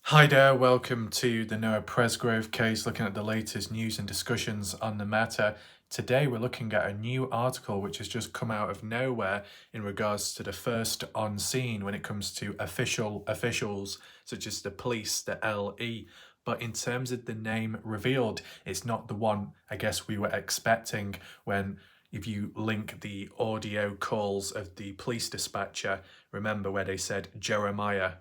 Hi there, welcome to the Noah Presgrove case, looking at the latest news and discussions on the matter. Today we're looking at a new article which has just come out of nowhere in regards to the first on scene when it comes to officials such as the police, the LE. But in terms of the name revealed, it's not the one I guess we were expecting when if you link the audio calls of the police dispatcher, remember where they said Jeremiah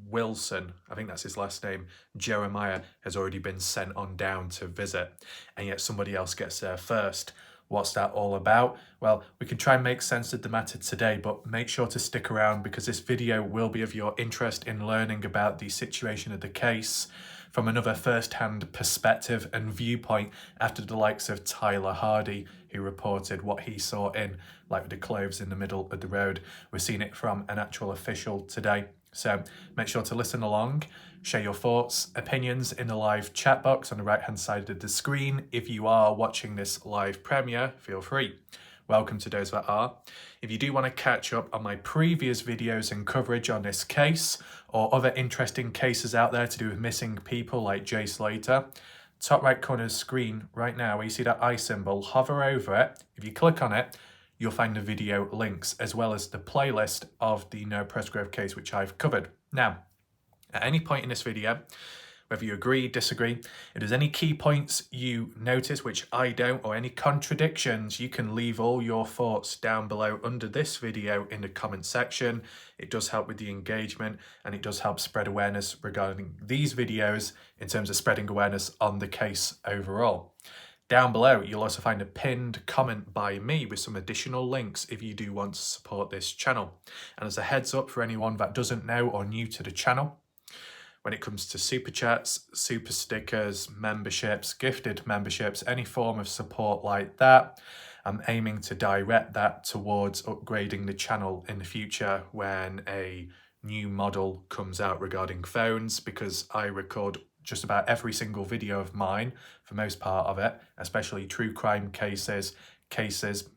Wilson, I think that's his last name, Jeremiah has already been sent on down to visit, and yet somebody else gets there first. What's that all about? Well, we can try and make sense of the matter today, but make sure to stick around because this video will be of your interest in learning about the situation of the case from another first-hand perspective and viewpoint after the likes of Tyler Hardy, who reported what he saw in like the clothes in the middle of the road. We're seeing it from an actual official today. So make sure to listen along, share your thoughts, opinions in the live chat box on the right hand side of the screen. If you are watching this live premiere, feel free. Welcome to those that are. If you do want to catch up on my previous videos and coverage on this case or other interesting cases out there to do with missing people like Jay Slater, top right corner of the screen right now where you see that eye symbol, hover over it. If you click on it, you'll find the video links as well as the playlist of the Noah Presgrove case which I've covered. Now, at any point in this video, whether you agree, disagree, if there's any key points you notice which I don't or any contradictions, you can leave all your thoughts down below under this video in the comment section. It does help with the engagement and it does help spread awareness regarding these videos in terms of spreading awareness on the case overall. Down below, you'll also find a pinned comment by me with some additional links if you do want to support this channel. And as a heads up for anyone that doesn't know or new to the channel, when it comes to super chats, super stickers, memberships, gifted memberships, any form of support like that, I'm aiming to direct that towards upgrading the channel in the future when a new model comes out regarding phones, because I record just about every single video of mine, for most part of it, especially true crime cases,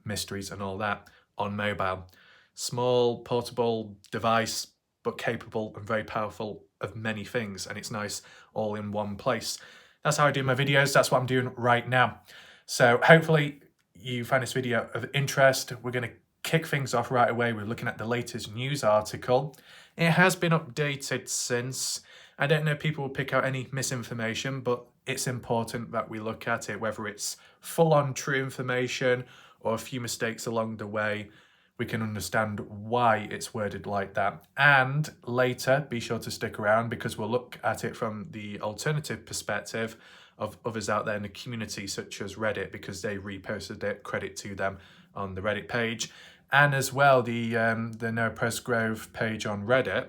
mysteries and all that, on mobile. Small, portable device, but capable and very powerful of many things, and it's nice all in one place. That's how I do my videos, that's what I'm doing right now. So hopefully you find this video of interest. We're going to kick things off right away. We're looking at the latest news article. It has been updated since. I don't know if people will pick out any misinformation, but it's important that we look at it, whether it's full-on true information or a few mistakes along the way. We can understand why it's worded like that. And later, be sure to stick around because we'll look at it from the alternative perspective of others out there in the community, such as Reddit, because they reposted it, credit to them, on the Reddit page. And as well, the Noah Presgrove page on Reddit.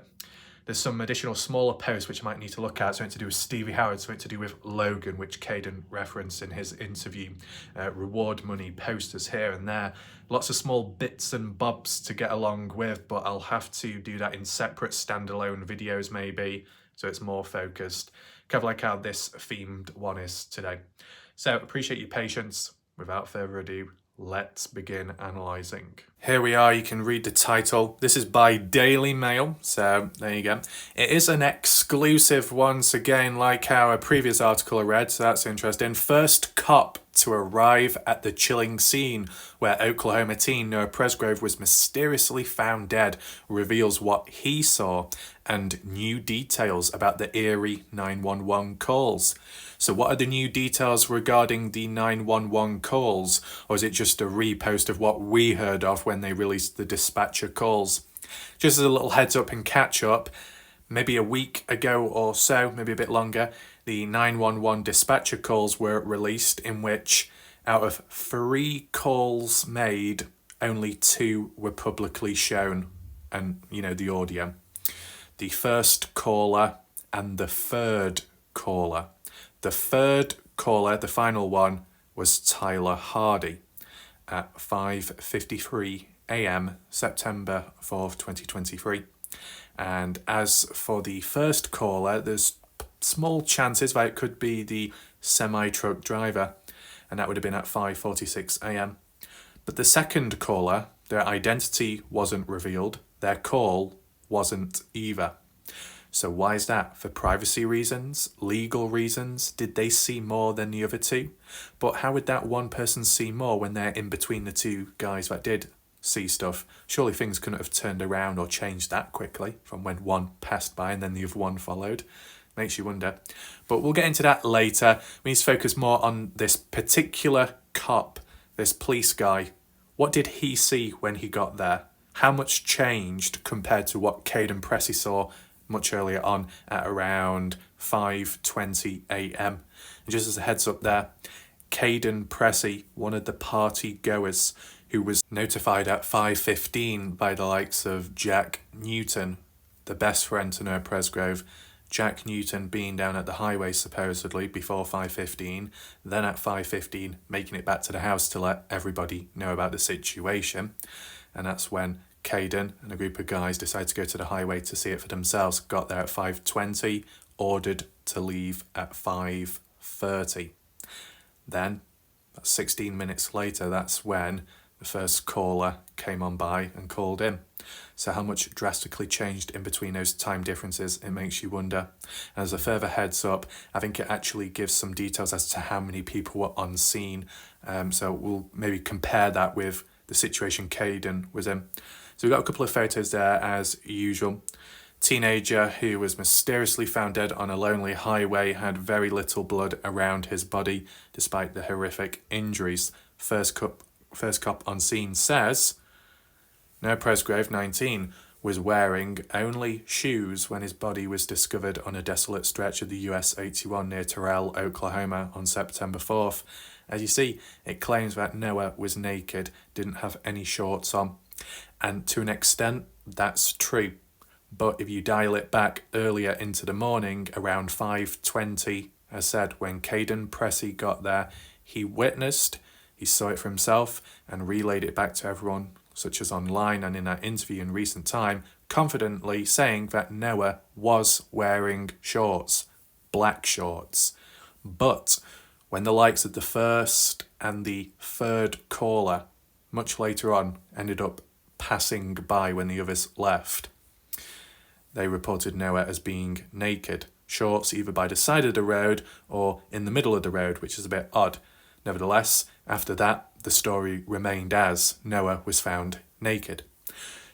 There's some additional smaller posts which I might need to look at, something to do with Stevie Howard, something to do with Logan, which Caden referenced in his interview. Reward money posters here and there. Lots of small bits and bobs to get along with, but I'll have to do that in separate standalone videos maybe, so it's more focused. Kind of like how this themed one is today. So appreciate your patience. Without further ado, let's begin analysing. Here we are, you can read the title. This is by Daily Mail, so there you go. It is an exclusive once again, like our previous article I read, so that's interesting. First cop to arrive at the chilling scene where Oklahoma teen Noah Presgrove was mysteriously found dead reveals what he saw and new details about the eerie 911 calls. So what are the new details regarding the 911 calls, or is it just a repost of what we heard of when they released the dispatcher calls? Just as a little heads up and catch up, maybe a week ago or so, maybe a bit longer, the 911 dispatcher calls were released, in which out of 3 calls made, only 2 were publicly shown, and the audio. The first caller and the third caller. The third caller, the final one, was Tyler Hardy at 5:53 a.m. September 4th, 2023. And as for the first caller, there's small chances that it could be the semi-truck driver, and that would have been at 5:46 a.m. But the second caller, their identity wasn't revealed, their call wasn't either. So why is that? For privacy reasons? Legal reasons? Did they see more than the other two? But how would that one person see more when they're in between the two guys that did see stuff? Surely things couldn't have turned around or changed that quickly from when one passed by and then the other one followed. Makes you wonder. But we'll get into that later. We need to focus more on this particular cop, this police guy. What did he see when he got there? How much changed compared to what Caden Pressey saw much earlier on at around 5:20 a.m. And just as a heads up there, Caden Pressey, one of the party goers who was notified at 5:15 by the likes of Jack Newton, the best friend to Noah Presgrove. Jack Newton being down at the highway supposedly before 5:15, then at 5:15 making it back to the house to let everybody know about the situation. And that's when Caden and a group of guys decided to go to the highway to see it for themselves. Got there at 5:20, ordered to leave at 5:30. Then, 16 minutes later, that's when the first caller came on by and called in. So how much drastically changed in between those time differences, it makes you wonder. And as a further heads up, I think it actually gives some details as to how many people were on scene. So we'll maybe compare that with the situation Caden was in. So we've got a couple of photos there as usual. Teenager who was mysteriously found dead on a lonely highway, had very little blood around his body despite the horrific injuries. First cop on scene says Noah Presgrove, 19, was wearing only shoes when his body was discovered on a desolate stretch of the US 81 near Terrell, Oklahoma on September 4th. As you see, it claims that Noah was naked, didn't have any shorts on. And to an extent, that's true. But if you dial it back earlier into the morning, around 5:20, as said, when Caden Pressey got there, he witnessed, he saw it for himself and relayed it back to everyone, such as online and in that interview in recent time, confidently saying that Noah was wearing shorts, black shorts. But when the likes of the first and the third caller, much later on, ended up passing by when the others left, they reported Noah as being naked, shorts either by the side of the road or in the middle of the road, which is a bit odd. Nevertheless, after that, the story remained as Noah was found naked.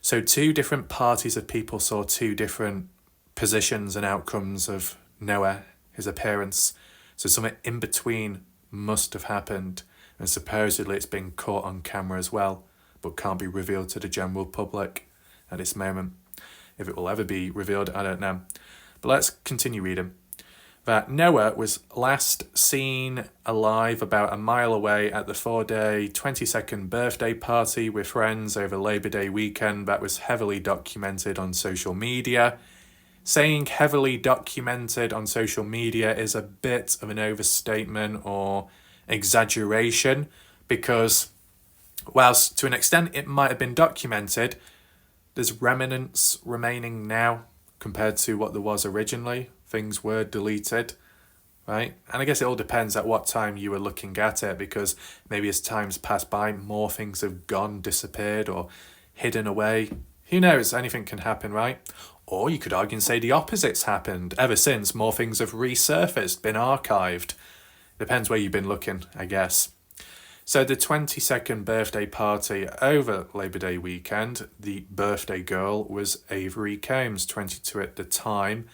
So two different parties of people saw two different positions and outcomes of Noah, his appearance. So something in between must have happened, and supposedly it's been caught on camera as well, but can't be revealed to the general public at this moment. If it will ever be revealed, I don't know. But let's continue reading. That Noah was last seen alive about a mile away at the 4-day, 22nd birthday party with friends over Labor Day weekend that was heavily documented on social media. Saying heavily documented on social media is a bit of an overstatement or exaggeration, because whilst to an extent it might have been documented, there's remnants remaining now compared to what there was originally. Things were deleted, right? And I guess it all depends at what time you were looking at it, because maybe as time's passed by, more things have gone, disappeared, or hidden away. Who knows? Anything can happen, right? Or you could argue and say the opposite's happened. Ever since, more things have resurfaced, been archived. Depends where you've been looking, I guess. So the 22nd birthday party over Labor Day weekend, the birthday girl was Avery Combs, 22 at the time.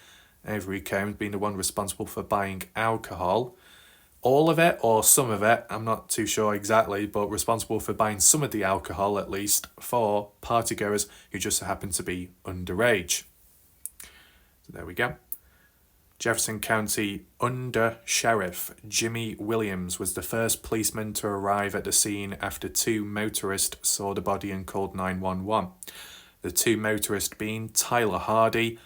Avery Combs being the one responsible for buying alcohol. All of it or some of it, I'm not too sure exactly, but responsible for buying some of the alcohol at least for partygoers who just happen to be underage. So there we go. Jefferson County Under Sheriff Jimmy Williams was the first policeman to arrive at the scene after two motorists saw the body and called 911. The two motorists being Tyler Hardy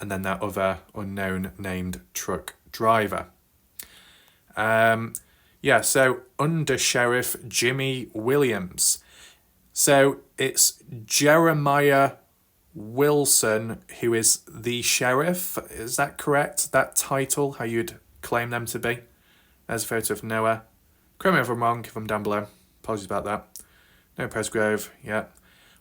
and then that other unknown named truck driver. So Under Sheriff Jimmy Williams. So it's Jeremiah Wilson who is the sheriff. Is that correct? That title, how you'd claim them to be? There's a photo of Noah. Correct me if I'm wrong, if I'm down below. Apologies about that. Noah Presgrove, yeah.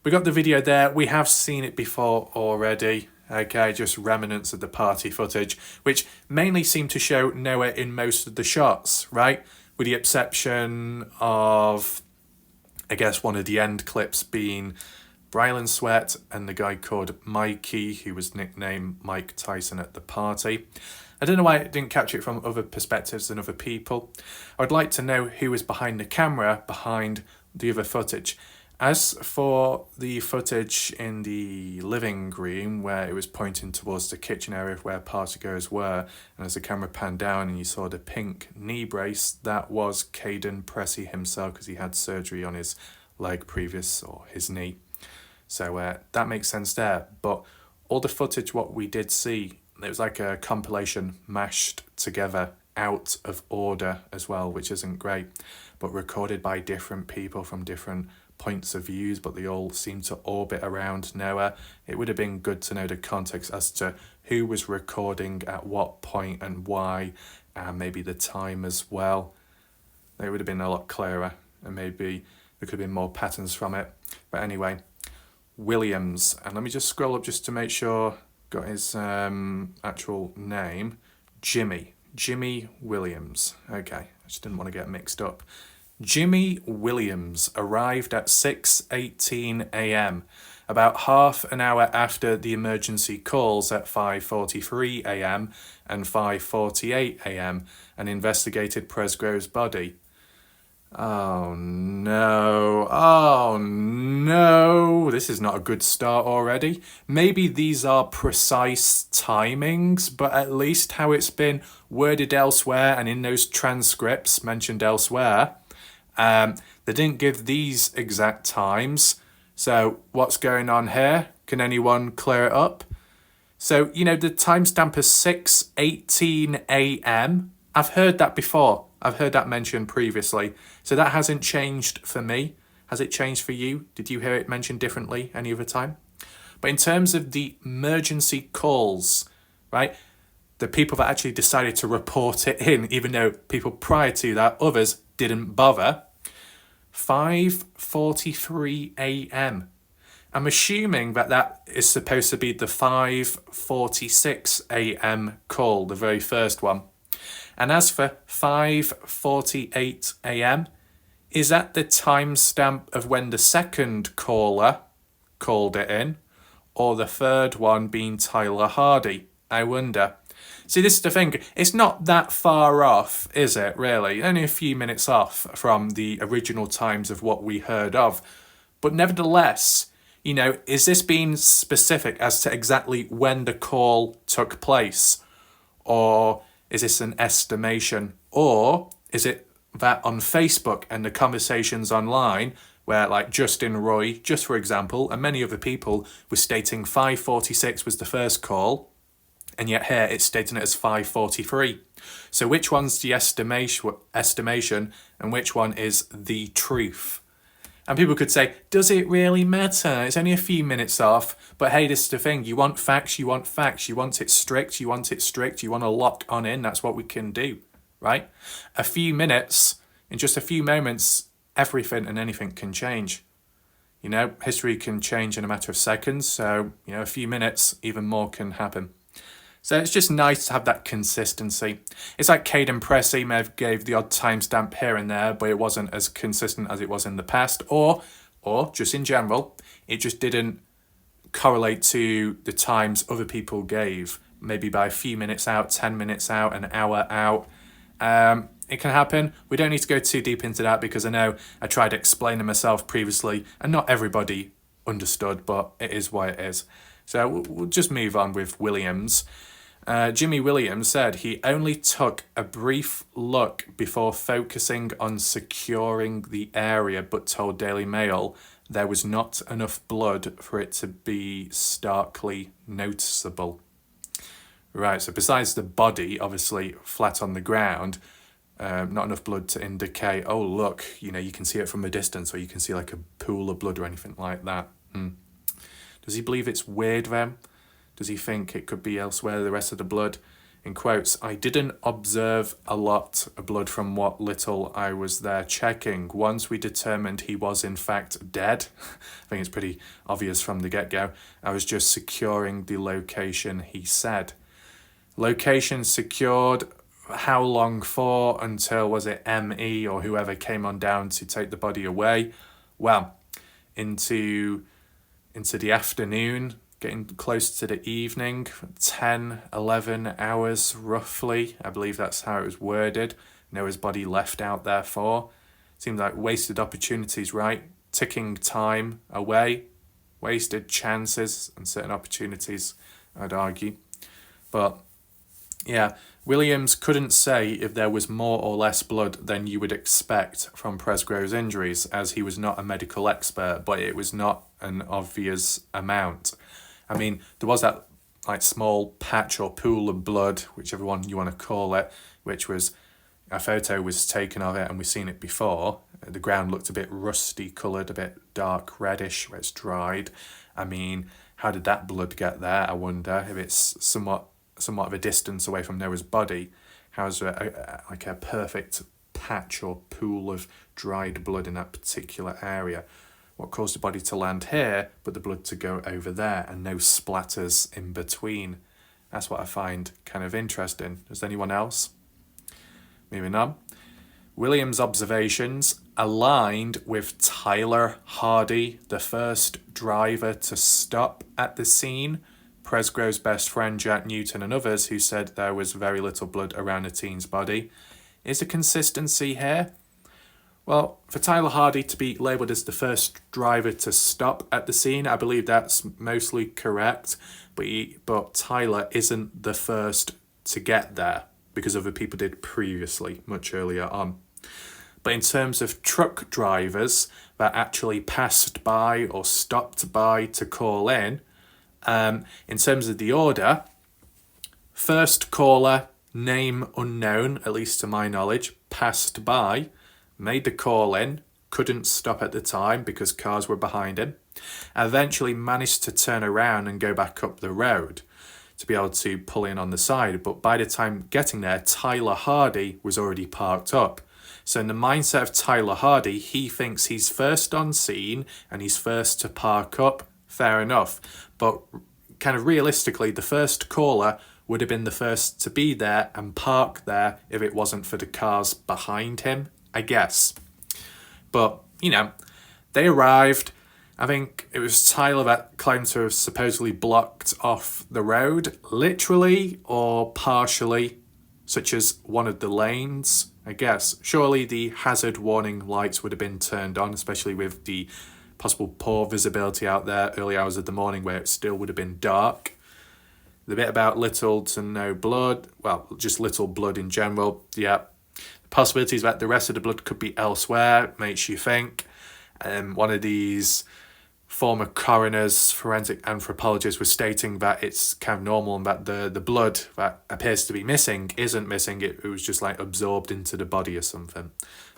We got the video there. We have seen it before already. Okay, just remnants of the party footage, which mainly seem to show Noah in most of the shots, right? With the exception of, I guess, one of the end clips being Brylan Sweat and the guy called Mikey, who was nicknamed Mike Tyson at the party. I don't know why it didn't capture it from other perspectives than other people. I would like to know who was behind the camera, behind the other footage. As for the footage in the living room where it was pointing towards the kitchen area where partygoers were, and as the camera panned down and you saw the pink knee brace, that was Caden Pressey himself, because he had surgery on his leg previous, or his knee. So that makes sense there. But all the footage, what we did see, it was like a compilation mashed together, out of order as well, which isn't great, but recorded by different people from different points of views, but they all seem to orbit around Noah. It would have been good to know the context as to who was recording at what point and why, and maybe the time as well. It would have been a lot clearer, and maybe there could have been more patterns from it. But anyway, Williams, and let me just scroll up just to make sure got his actual name. Jimmy Williams. Okay, I just didn't want to get mixed up. Jimmy Williams arrived at 6:18 a.m, about half an hour after the emergency calls at 5:43 a.m. and 5:48 a.m, and investigated Presgrove's body. Oh no, this is not a good start already. Maybe these are precise timings, but at least how it's been worded elsewhere and in those transcripts mentioned elsewhere, they didn't give these exact times. So what's going on here? Can anyone clear it up? So, the timestamp is 6:18 a.m. I've heard that before. I've heard that mentioned previously. So that hasn't changed for me. Has it changed for you? Did you hear it mentioned differently any other time? But in terms of the emergency calls, right, the people that actually decided to report it in, even though people prior to that, others didn't bother, 5:43 a.m. I'm assuming that is supposed to be the 5:46 a.m. call, the very first one. And as for 5:48 a.m, is that the timestamp of when the second caller called it in, or the third one being Tyler Hardy? I wonder. See, this is the thing. It's not that far off, is it, really? Only a few minutes off from the original times of what we heard of. But nevertheless, is this being specific as to exactly when the call took place? Or is this an estimation? Or is it that on Facebook and the conversations online where, like, Justin Roy, just for example, and many other people were stating 5:46 was the first call, and yet here it's stating it as 5:43. So which one's the estimation and which one is the truth? And people could say, does it really matter? It's only a few minutes off. But hey, this is the thing. You want facts, you want facts. You want it strict, you want it strict. You want to lock on in. That's what we can do, right? A few minutes, in just a few moments, everything and anything can change. History can change in a matter of seconds. So, a few minutes, even more can happen. So it's just nice to have that consistency. It's like Caden Pressey may have gave the odd timestamp here and there, but it wasn't as consistent as it was in the past. Or just in general, it just didn't correlate to the times other people gave. Maybe by a few minutes out, 10 minutes out, an hour out. It can happen. We don't need to go too deep into that because I know I tried explaining myself previously and not everybody understood, but it is what it is. So we'll just move on with Williams. Jimmy Williams said he only took a brief look before focusing on securing the area, but told Daily Mail there was not enough blood for it to be starkly noticeable. Right, so besides the body, obviously flat on the ground, not enough blood to indicate, oh look, you can see it from a distance, or you can see like a pool of blood or anything like that. Does he believe it's weird then? Does he think it could be elsewhere, the rest of the blood? in quotes, "I didn't observe a lot of blood from what little I was there checking. Once we determined he was in fact dead," I think it's pretty obvious from the get-go, "I was just securing the location," he said. Location secured, how long for? Until, was it ME or whoever came on down to take the body away? Well, into the afternoon, getting close to the evening, 10, 11 hours roughly. I believe that's how it was worded. Noah's body left out there for. Seemed like wasted opportunities, right? Ticking time away, wasted chances and certain opportunities, I'd argue. But yeah, Williams couldn't say if there was more or less blood than you would expect from Presgrove's injuries, as he was not a medical expert, but it was not an obvious amount. I mean, there was that like small patch or pool of blood, whichever one you want to call it, which was, a photo was taken of it and we've seen it before. The ground looked a bit rusty coloured, a bit dark reddish where it's dried. I mean, how did that blood get there? I wonder if it's somewhat of a distance away from Noah's body. How's like a perfect patch or pool of dried blood in that particular area? What caused the body to land here, but the blood to go over there, and no splatters in between? That's what I find kind of interesting. Does anyone else? Moving on. Williams' observations aligned with Tyler Hardy, the first driver to stop at the scene, Presgrove's best friend Jack Newton and others who said there was very little blood around the teen's body. Is there consistency here? Well, for Tyler Hardy to be labelled as the first driver to stop at the scene, I believe that's mostly correct, but Tyler isn't the first to get there because other people did previously, much earlier on. But in terms of truck drivers that actually passed by or stopped by to call in terms of the order, first caller, name unknown, at least to my knowledge, passed by, made the call in, couldn't stop at the time because cars were behind him, eventually managed to turn around and go back up the road to be able to pull in on the side. But by the time getting there, Tyler Hardy was already parked up. So in the mindset of Tyler Hardy, he thinks he's first on scene and he's first to park up. Fair enough. But kind of realistically, the first caller would have been the first to be there and park there if it wasn't for the cars behind him, I guess. But, you know, they arrived. I think it was Tyler that claimed to have supposedly blocked off the road, literally or partially, such as one of the lanes, I guess. Surely the hazard warning lights would have been turned on, especially with the possible poor visibility out there early hours of the morning where it still would have been dark. The bit about little to no blood, well, just little blood in general, yeah. The possibilities that the rest of the blood could be elsewhere makes you think. One of these former coroners, forensic anthropologists, was stating that it's kind of normal and that the blood that appears to be missing isn't missing. It was just like absorbed into the body or something.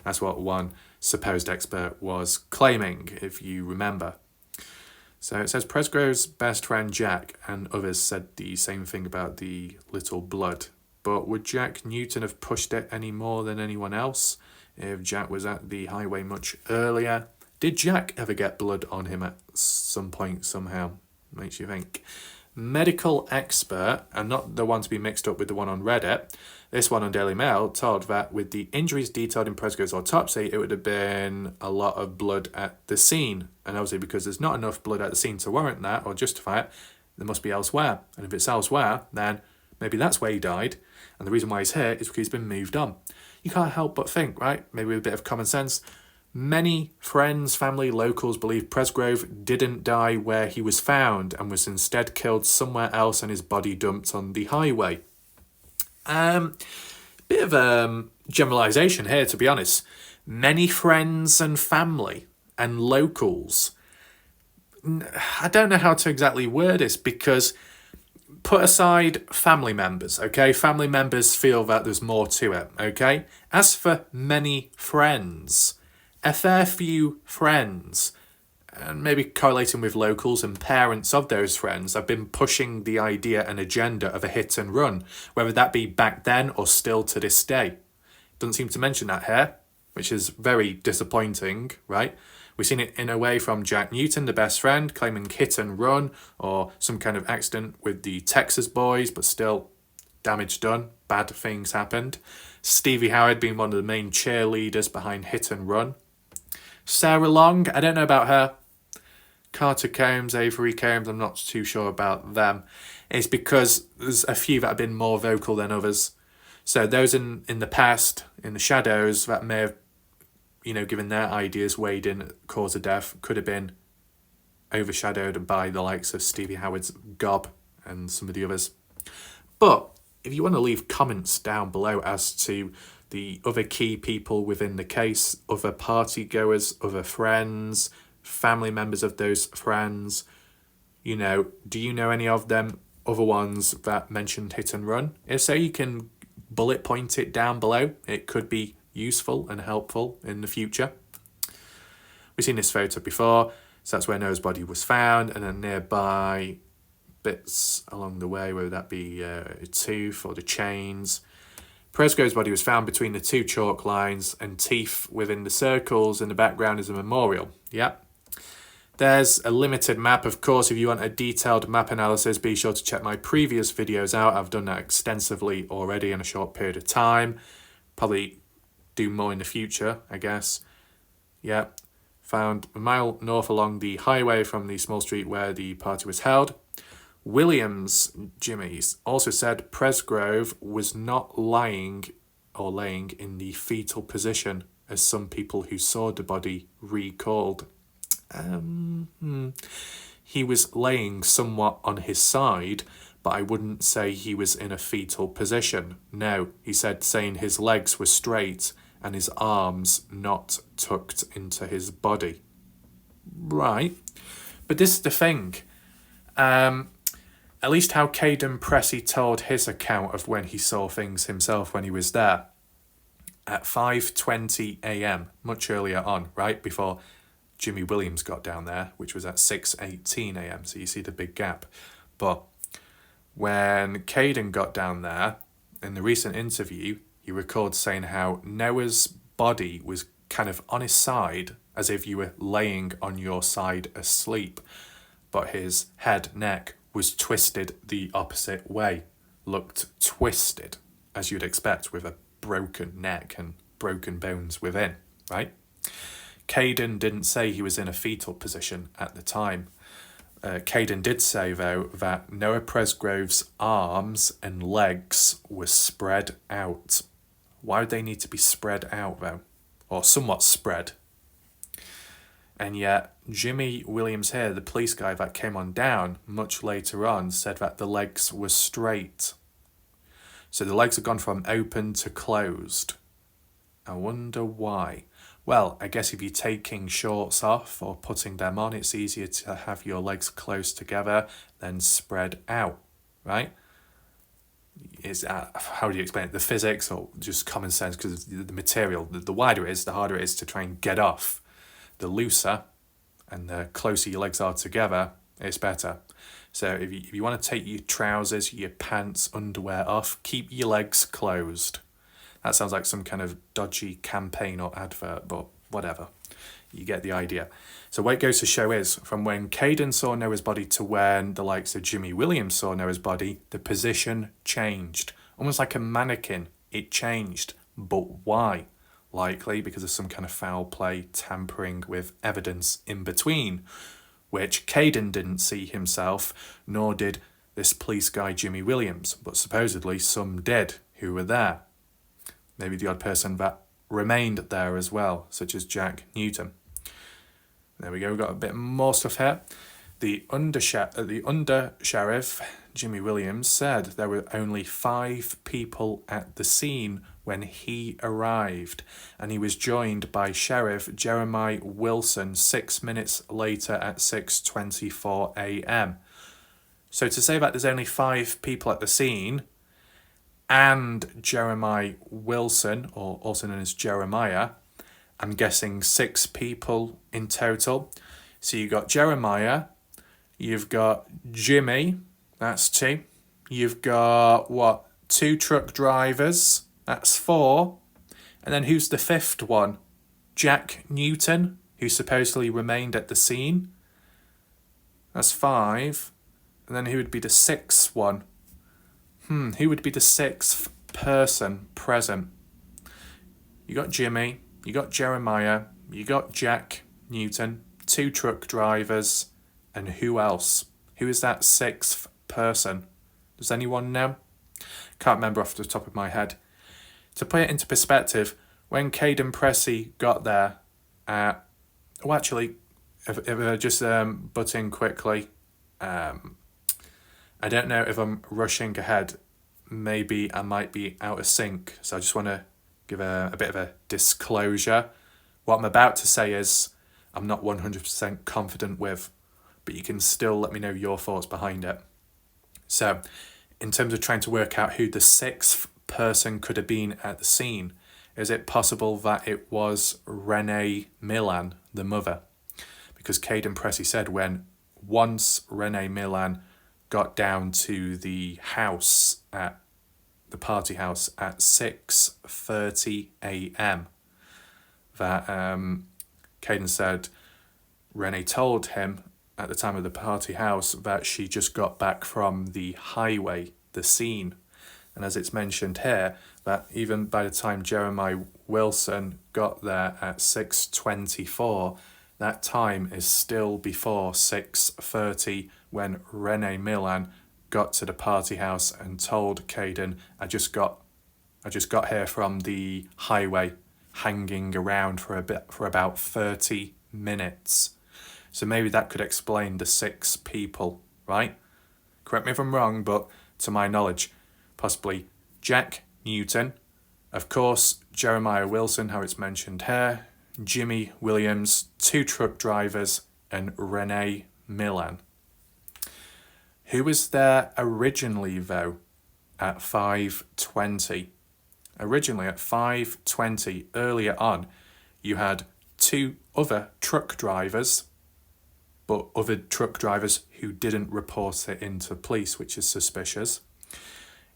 That's what one supposed expert was claiming, if you remember. So it says Presgrove's best friend Jack and others said the same thing about the little blood. But would Jack Newton have pushed it any more than anyone else if Jack was at the highway much earlier? Did Jack ever get blood on him at some point somehow? Makes you think. Medical expert, and not the one to be mixed up with the one on Reddit, this one on Daily Mail, told that with the injuries detailed in Presgrove's autopsy, it would have been a lot of blood at the scene. And obviously because there's not enough blood at the scene to warrant that or justify it, there must be elsewhere. And if it's elsewhere, then maybe that's where he died. And the reason why he's here is because he's been moved on. You can't help but think, right? Maybe with a bit of common sense. Many friends, family, locals believe Presgrove didn't die where he was found and was instead killed somewhere else and his body dumped on the highway. Bit of generalisation here, to be honest. Many friends and family and locals. I don't know how to exactly word this because put aside family members, okay? Family members feel that there's more to it, okay? As for many friends, a fair few friends and maybe correlating with locals and parents of those friends, have been pushing the idea and agenda of a hit and run, whether that be back then or still to this day. Doesn't seem to mention that here, which is very disappointing, right? We've seen it in a way from Jack Newton, the best friend, claiming hit and run or some kind of accident with the Texas boys, but still damage done, bad things happened. Stevie Howard being one of the main cheerleaders behind hit and run. Sarah Long, I don't know about her. Carter Combs, Avery Combs, I'm not too sure about them. It's because there's a few that have been more vocal than others. So those in the past, in the shadows, that may have, given their ideas weighed in cause of death, could have been overshadowed by the likes of Stevie Howard's gob and some of the others. But if you want to leave comments down below as to the other key people within the case, other party goers, other friends, family members of those friends, do you know any of them, other ones that mentioned hit and run? If so, you can bullet point it down below. It could be useful and helpful in the future. We've seen this photo before, so that's where Noah's body was found, and then nearby bits along the way, whether that be a tooth or the chains. Presgrove's body was found between the two chalk lines, and teeth within the circles in the background is a memorial. Yep. There's a limited map, of course. If you want a detailed map analysis, be sure to check my previous videos out. I've done that extensively already in a short period of time. Probably do more in the future, I guess. Yeah. Found a mile north along the highway from the small street where the party was held. Williams, Jimmy's, also said Presgrove was not lying or laying in the fetal position, as some people who saw the body recalled. He was laying somewhat on his side, but I wouldn't say he was in a fetal position. No, he said, saying his legs were straight and his arms not tucked into his body. Right. But this is the thing. At least how Caden Pressey told his account of when he saw things himself when he was there. At 5:20 a.m, much earlier on, right before Jimmy Williams got down there, which was at 6:18 a.m, so you see the big gap. But when Caden got down there, in the recent interview, he recalled saying how Noah's body was kind of on his side, as if you were laying on your side asleep, but his head, neck, was twisted the opposite way, looked twisted, as you'd expect with a broken neck and broken bones within, right? Caden didn't say he was in a fetal position at the time. Caden did say, though, that Noah Presgrove's arms and legs were spread out. Why would they need to be spread out, though? Or somewhat spread? And yet, Jimmy Williams here, the police guy that came on down much later on, said that the legs were straight. So the legs have gone from open to closed. I wonder why. Well, I guess if you're taking shorts off or putting them on, it's easier to have your legs close together than spread out, right? How do you explain it? The physics or just common sense? Because the material, the wider it is, the harder it is to try and get off. The looser and the closer your legs are together, it's better. So if you want to take your trousers, your pants, underwear off, keep your legs closed. That sounds like some kind of dodgy campaign or advert, but whatever. You get the idea. So what it goes to show is, from when Caden saw Noah's body to when the likes of Jimmy Williams saw Noah's body, the position changed. Almost like a mannequin, it changed. But why? Likely because of some kind of foul play, tampering with evidence in between, which Caden didn't see himself, nor did this police guy Jimmy Williams, but supposedly some did who were there. Maybe the odd person that remained there as well, such as Jack Newton. There we go, we've got a bit more stuff here. The under-sheriff, Jimmy Williams, said there were only 5 people at the scene when he arrived, and he was joined by Sheriff Jeremiah Wilson 6 minutes later at 6:24 a.m. So to say that there's only 5 people at the scene, and Jeremiah Wilson, or also known as Jeremiah, I'm guessing 6 people in total, So you got Jeremiah, you've got Jimmy, that's 2. You've got, 2 truck drivers, that's 4. And then who's the 5th one? Jack Newton, who supposedly remained at the scene. That's 5. And then who would be the 6th one? Who would be the 6th person present? You got Jimmy, you got Jeremiah, you got Jack Newton, 2 truck drivers, and who else? Who is that 6th person? Does anyone know? Can't remember off the top of my head. To put it into perspective, when Caden Pressey got there, if I just butt in quickly, I don't know if I'm rushing ahead. Maybe I might be out of sync. So I just want to give a bit of a disclosure. What I'm about to say is I'm not 100% confident with, but you can still let me know your thoughts behind it. So in terms of trying to work out who the 6th person could have been at the scene, is it possible that it was Renee Millan, the mother? Because Caden Pressey said once Renee Millan got down to the house at the party house at 6:30 a.m. that Caden said Renee told him at the time of the party house that she just got back from the highway, the scene. And as it's mentioned here, that even by the time Jeremiah Wilson got there at 6:24, that time is still before 6:30 when Renee Millan got to the party house and told Caden, I just got here from the highway, hanging around for about 30 minutes. So maybe that could explain the 6 people, right? Correct me if I'm wrong, but to my knowledge, possibly Jack Newton, of course, Jeremiah Wilson, how it's mentioned here, Jimmy Williams, 2 truck drivers, and Renee Millan. Who was there originally, though, at 5:20? Originally, at 5:20, earlier on, you had 2 other truck drivers, but other truck drivers who didn't report it into police, which is suspicious.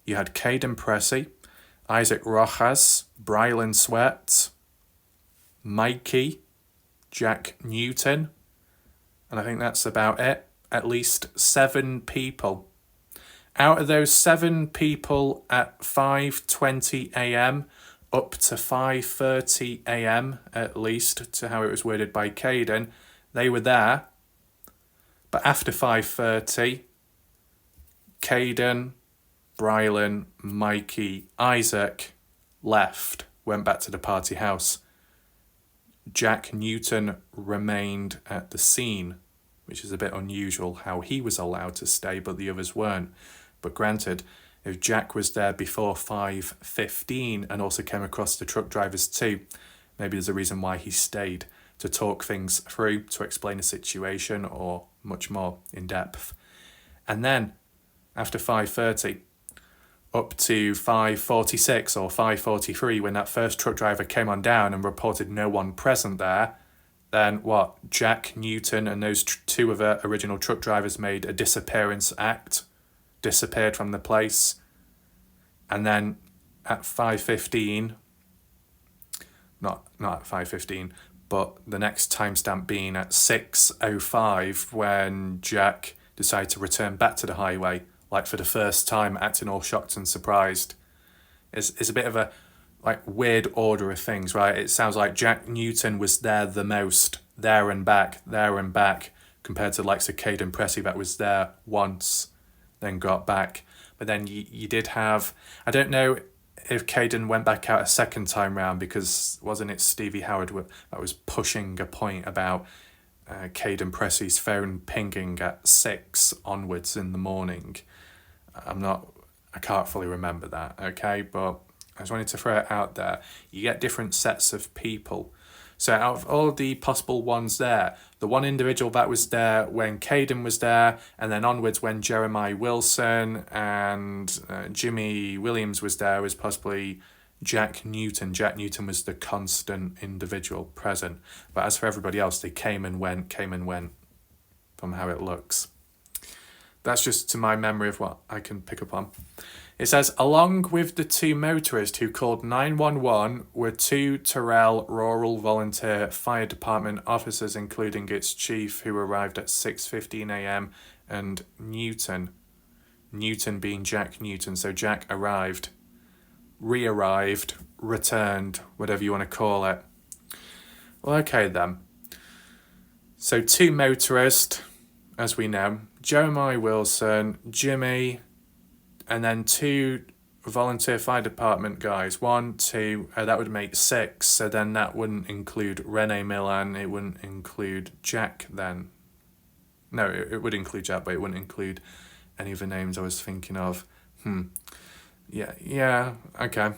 You had Caden Pressey, Isaac Rojas, Brylan Sweat, Mikey, Jack Newton, and I think that's about it. At least 7 people. Out of those 7 people at 5:20 a.m. up to 5:30 a.m. at least, to how it was worded by Caden, they were there. But after 5:30, Caden, Brylan, Mikey, Isaac left, went back to the party house. Jack Newton remained at the scene, which is a bit unusual how he was allowed to stay but the others weren't. But granted, if Jack was there before 5:15 and also came across the truck drivers too, maybe there's a reason why he stayed, to talk things through, to explain the situation, or much more in depth. And then after 5:30, up to 5:46 or 5:43, when that first truck driver came on down and reported no one present there, then Jack Newton and those 2 other original truck drivers made a disappearance act, disappeared from the place. And then at 5:15, not at 5:15, but the next timestamp being at 6:05, when Jack decided to return back to the highway, like for the first time, acting all shocked and surprised. It's a bit of a weird order of things, right? It sounds like Jack Newton was there the most, there and back, compared to the likes of Caden Pressey that was there once, then got back. But then you did have, I don't know if Caden went back out a second time round, because wasn't it Stevie Howard that was pushing a point about Caden Pressey's phone pinging at 6 onwards in the morning. I can't fully remember that, okay? But I just wanted to throw it out there. You get different sets of people. So out of all the possible ones there, the one individual that was there when Caden was there, and then onwards when Jeremiah Wilson and Jimmy Williams was there, was possibly Jack Newton. Jack Newton was the constant individual present. But as for everybody else, they came and went from how it looks. That's just to my memory of what I can pick up on. It says, along with the two motorists who called 911 were two Terrell Rural Volunteer Fire Department officers, including its chief, who arrived at 6:15 a.m. and Newton being Jack Newton. So Jack arrived, re-arrived, returned, whatever you want to call it. Well, okay then. So two motorists, as we know, Jeremiah Wilson, Jimmy, and then two volunteer fire department guys. 1, 2, that would make 6. So then that wouldn't include Rene Millan. It wouldn't include Jack then. No, it would include Jack, but it wouldn't include any of the names I was thinking of. Yeah, okay.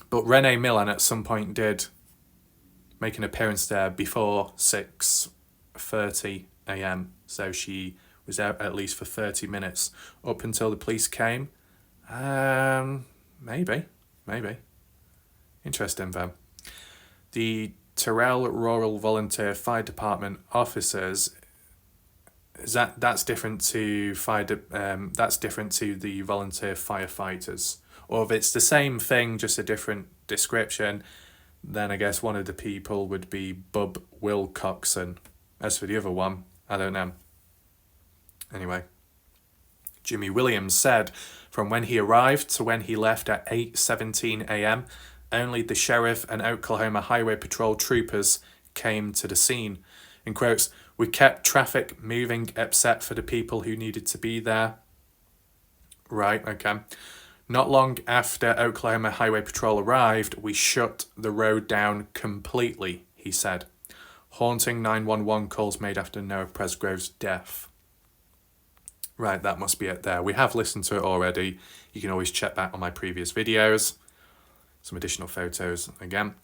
But Rene Millan at some point did make an appearance there before 6:30 a.m. So she was out at least for 30 minutes up until the police came. Maybe. Interesting then. The Terrell Rural Volunteer Fire Department officers, that's different to that's different to the volunteer firefighters. Or if it's the same thing, just a different description, then I guess one of the people would be Bub Wilcoxon. As for the other one, I don't know. Anyway, Jimmy Williams said from when he arrived to when he left at 8:17 a.m., only the sheriff and Oklahoma Highway Patrol troopers came to the scene. In quotes, we kept traffic moving except for the people who needed to be there. Right, okay. Not long after Oklahoma Highway Patrol arrived, we shut the road down completely, he said. Haunting 911 calls made after Noah Presgrove's death. Right, that must be it there. We have listened to it already. You can always check back on my previous videos. Some additional photos again.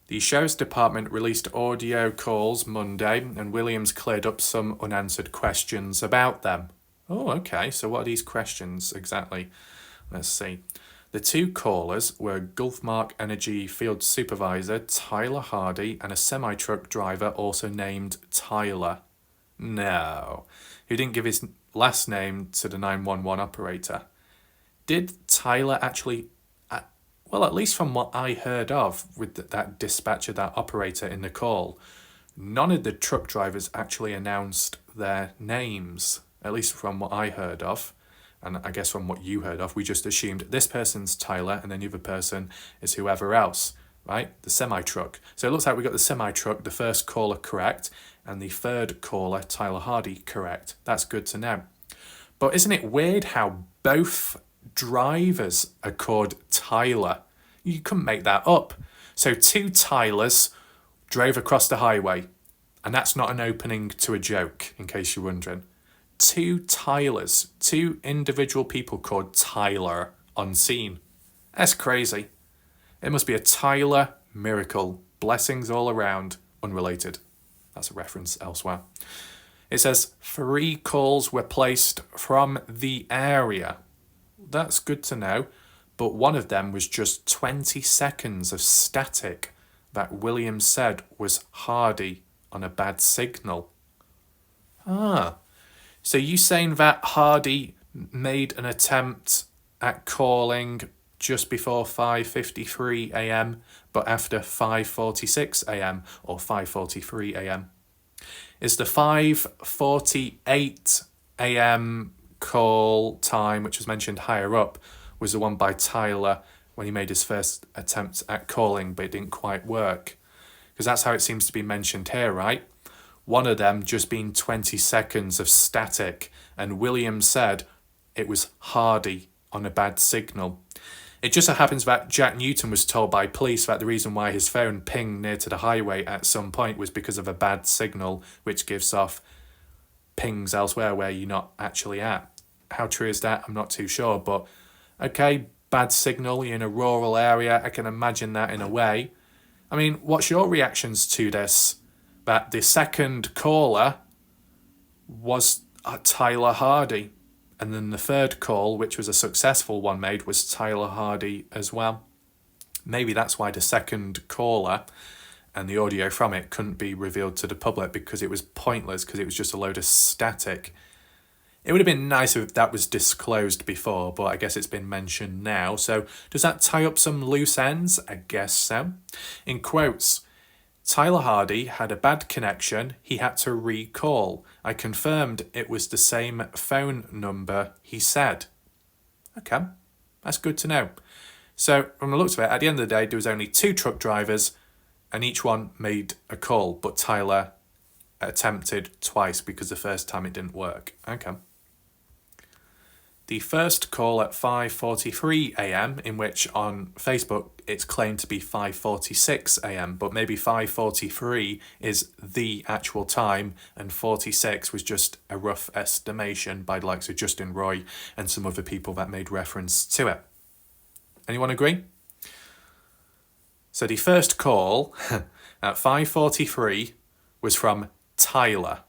The sheriff's department released audio calls Monday, and Williams cleared up some unanswered questions about them. Oh, okay. So what are these questions exactly? Let's see. The two callers were Gulfmark Energy Field Supervisor Tyler Hardy and a semi-truck driver also named Tyler. No. Who didn't give his last name to the 911 operator. Did Tyler actually, well, at least from what I heard of with that dispatcher, that operator in the call, none of the truck drivers actually announced their names, at least from what I heard of. And I guess from what you heard of, we just assumed this person's Tyler and then the other person is whoever else, right? The semi-truck. So it looks like we got the semi-truck, the first caller correct, and the third caller, Tyler Hardy, correct. That's good to know. But isn't it weird how both drivers are called Tyler? You couldn't make that up. So two Tylers drove across the highway, and that's not an opening to a joke, in case you're wondering. Two Tylers, two individual people called Tyler on scene. That's crazy. It must be a Tyler miracle. Blessings all around. Unrelated. That's a reference elsewhere. It says 3 calls were placed from the area. That's good to know. But one of them was just 20 seconds of static that Williams said was Hardy on a bad signal. So you saying that Hardy made an attempt at calling just before 5:53 a.m. but after 5:46 a.m. or 5:43 a.m.? Is the 5:48 a.m. call time, which was mentioned higher up, was the one by Tyler when he made his first attempt at calling, but it didn't quite work? Because that's how it seems to be mentioned here, right? One of them just being 20 seconds of static, and Williams said it was Hardy on a bad signal. It just so happens that Jack Newton was told by police that the reason why his phone pinged near to the highway at some point was because of a bad signal, which gives off pings elsewhere where you're not actually at. How true is that? I'm not too sure, but okay, bad signal, you're in a rural area, I can imagine that in a way. I mean, what's your reactions to this? That the second caller was Tyler Hardy. And then the third call, which was a successful one made, was Tyler Hardy as well. Maybe that's why the second caller and the audio from it couldn't be revealed to the public, because it was pointless, because it was just a load of static. It would have been nice if that was disclosed before, but I guess it's been mentioned now. So does that tie up some loose ends? I guess so. In quotes, Tyler Hardy had a bad connection. He had to recall. I confirmed it was the same phone number, he said. Okay, that's good to know. So from the looks of it, at the end of the day, there was only 2 truck drivers and each one made a call, but Tyler attempted twice because the first time it didn't work. Okay. The first call at 5:43 a.m, in which on Facebook it's claimed to be 5:46 a.m, but maybe 5:43 is the actual time and 46 was just a rough estimation by the likes of Justin Roy and some other people that made reference to it. Anyone agree? So the first call at 5:43 was from Tyler,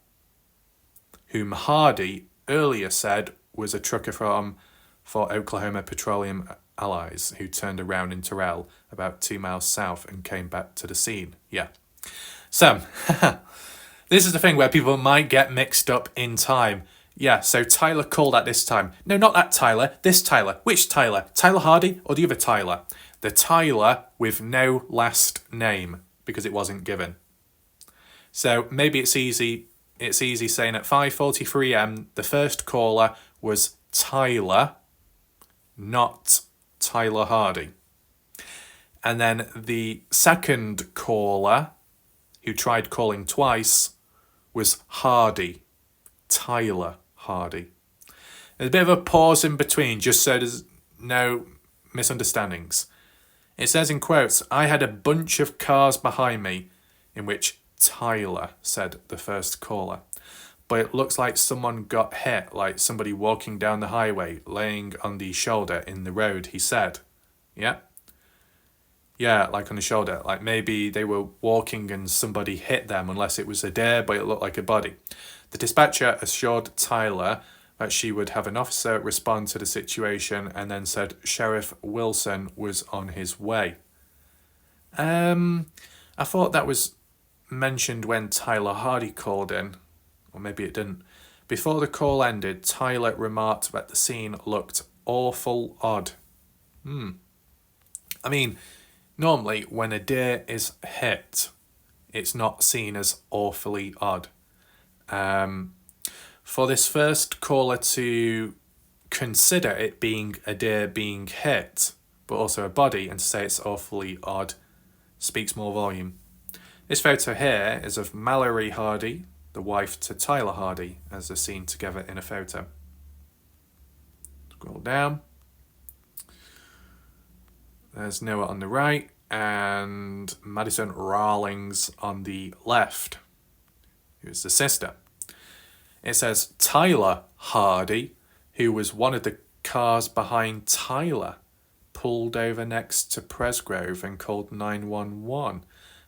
whom Hardy earlier said was a trucker for Oklahoma Petroleum Allies, who turned around in Terrell about 2 miles south and came back to the scene. Yeah. So, this is the thing where people might get mixed up in time. Yeah, so Tyler called at this time. No, not that Tyler, this Tyler. Which Tyler? Tyler Hardy or the other Tyler? The Tyler with no last name, because it wasn't given. So maybe it's easy saying at 5:43 a.m, the first caller was Tyler, not Tyler Hardy. And then the second caller, who tried calling twice, was Hardy, Tyler Hardy. There's a bit of a pause in between, just so there's no misunderstandings. It says in quotes, I had a bunch of cars behind me, in which Tyler said the first caller. But it looks like someone got hit, like somebody walking down the highway, laying on the shoulder in the road, he said. Yeah? Yeah, like on the shoulder. Like maybe they were walking and somebody hit them, unless it was a deer, but it looked like a body. The dispatcher assured Tyler that she would have an officer respond to the situation and then said Sheriff Wilson was on his way. I thought that was mentioned when Tyler Hardy called in. Or maybe it didn't. Before the call ended, Tyler remarked that the scene looked awful odd. I mean, normally when a deer is hit, it's not seen as awfully odd. For this first caller to consider it being a deer being hit, but also a body, and to say it's awfully odd, speaks more volume. This photo here is of Mallory Hardy, the wife to Tyler Hardy, as they're seen together in a photo. Scroll down. There's Noah on the right and Madison Rawlings on the left, who's the sister. It says Tyler Hardy, who was one of the cars behind Tyler, pulled over next to Presgrove and called 911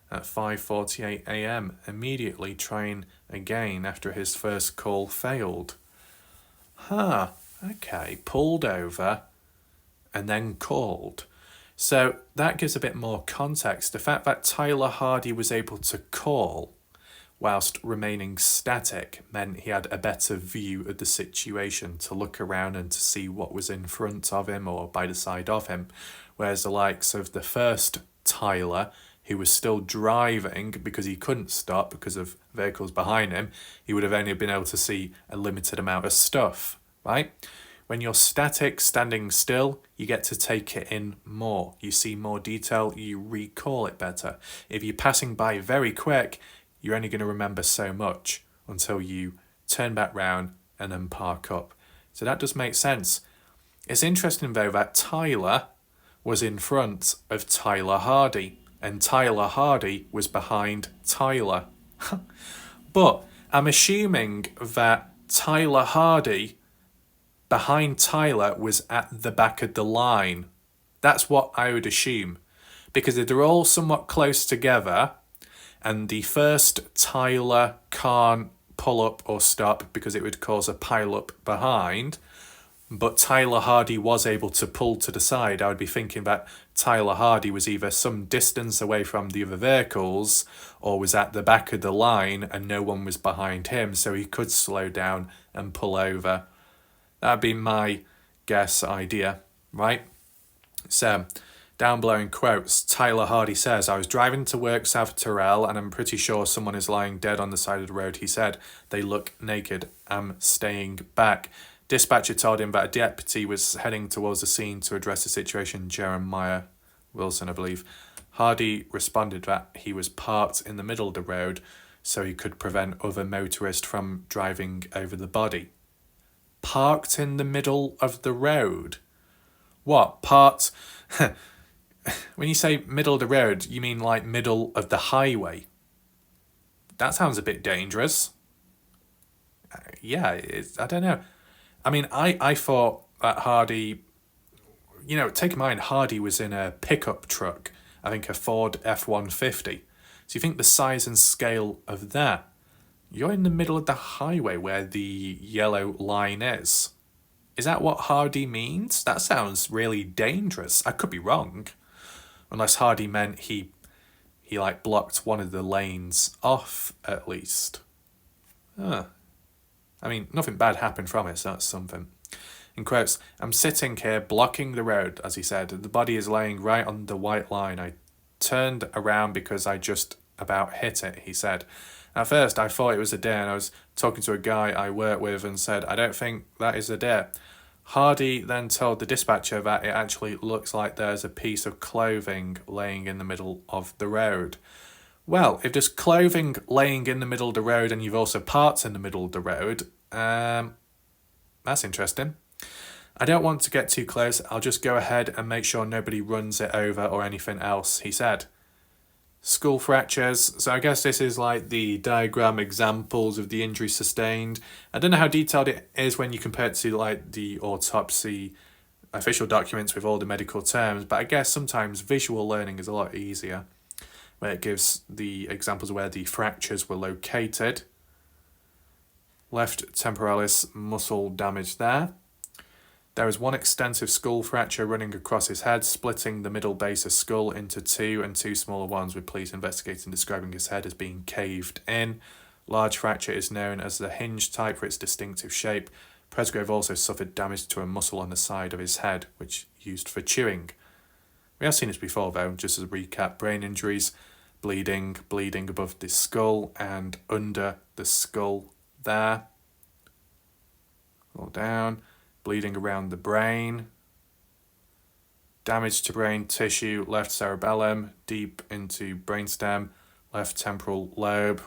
at 5:48 a.m, immediately trying again after his first call failed. Okay, pulled over and then called. So that gives a bit more context. The fact that Tyler Hardy was able to call whilst remaining static meant he had a better view of the situation to look around and to see what was in front of him or by the side of him, whereas the likes of the first Tyler, who was still driving because he couldn't stop because of vehicles behind him, he would have only been able to see a limited amount of stuff, right? When you're static, standing still, you get to take it in more. You see more detail, you recall it better. If you're passing by very quick, you're only going to remember so much until you turn back round and then park up. So that does make sense. It's interesting though that Tyler was in front of Tyler Hardy, and Tyler Hardy was behind Tyler. But I'm assuming that Tyler Hardy behind Tyler was at the back of the line. That's what I would assume. Because if they're all somewhat close together and the first Tyler can't pull up or stop because it would cause a pile up behind, but Tyler Hardy was able to pull to the side, I would be thinking that Tyler Hardy was either some distance away from the other vehicles or was at the back of the line and no one was behind him, so he could slow down and pull over. That'd be my guess idea, right? So, down below in quotes, Tyler Hardy says, "I was driving to work south of Terrell and I'm pretty sure someone is lying dead on the side of the road," he said. "They look naked. I'm staying back." Dispatcher told him that a deputy was heading towards the scene to address the situation, Jeremiah Wilson, I believe. Hardy responded that he was parked in the middle of the road so he could prevent other motorists from driving over the body. Parked in the middle of the road? What? Parked... When you say middle of the road, you mean like middle of the highway? That sounds a bit dangerous. Yeah, I don't know. I mean, I thought that Hardy... take in mind, Hardy was in a pickup truck. I think a Ford F-150. So you think the size and scale of that? You're in the middle of the highway where the yellow line is. Is that what Hardy means? That sounds really dangerous. I could be wrong. Unless Hardy meant he blocked one of the lanes off, at least. I mean, nothing bad happened from it, so that's something. In quotes, "I'm sitting here blocking the road," as he said. "The body is laying right on the white line. I turned around because I just about hit it," he said. "At first, I thought it was a deer, and I was talking to a guy I work with and said, 'I don't think that is a deer.'" Hardy then told the dispatcher that it actually looks like there's a piece of clothing laying in the middle of the road. Well, if there's clothing laying in the middle of the road and you've also parked in the middle of the road, that's interesting. "I don't want to get too close. I'll just go ahead and make sure nobody runs it over or anything else," he said. Skull fractures. So I guess this is like the diagram examples of the injury sustained. I don't know how detailed it is when you compare it to like the autopsy official documents with all the medical terms, but I guess sometimes visual learning is a lot easier, where it gives the examples where the fractures were located. Left temporalis muscle damage there. There is one extensive skull fracture running across his head, splitting the middle base of skull into two and two smaller ones, with police investigating describing his head as being caved in. Large fracture is known as the hinge type for its distinctive shape. Presgrove also suffered damage to a muscle on the side of his head, which used for chewing. We have seen this before though, just as a recap. Brain injuries, bleeding above the skull and under the skull there. All down. Bleeding around the brain, damage to brain tissue, left cerebellum, deep into brainstem, left temporal lobe.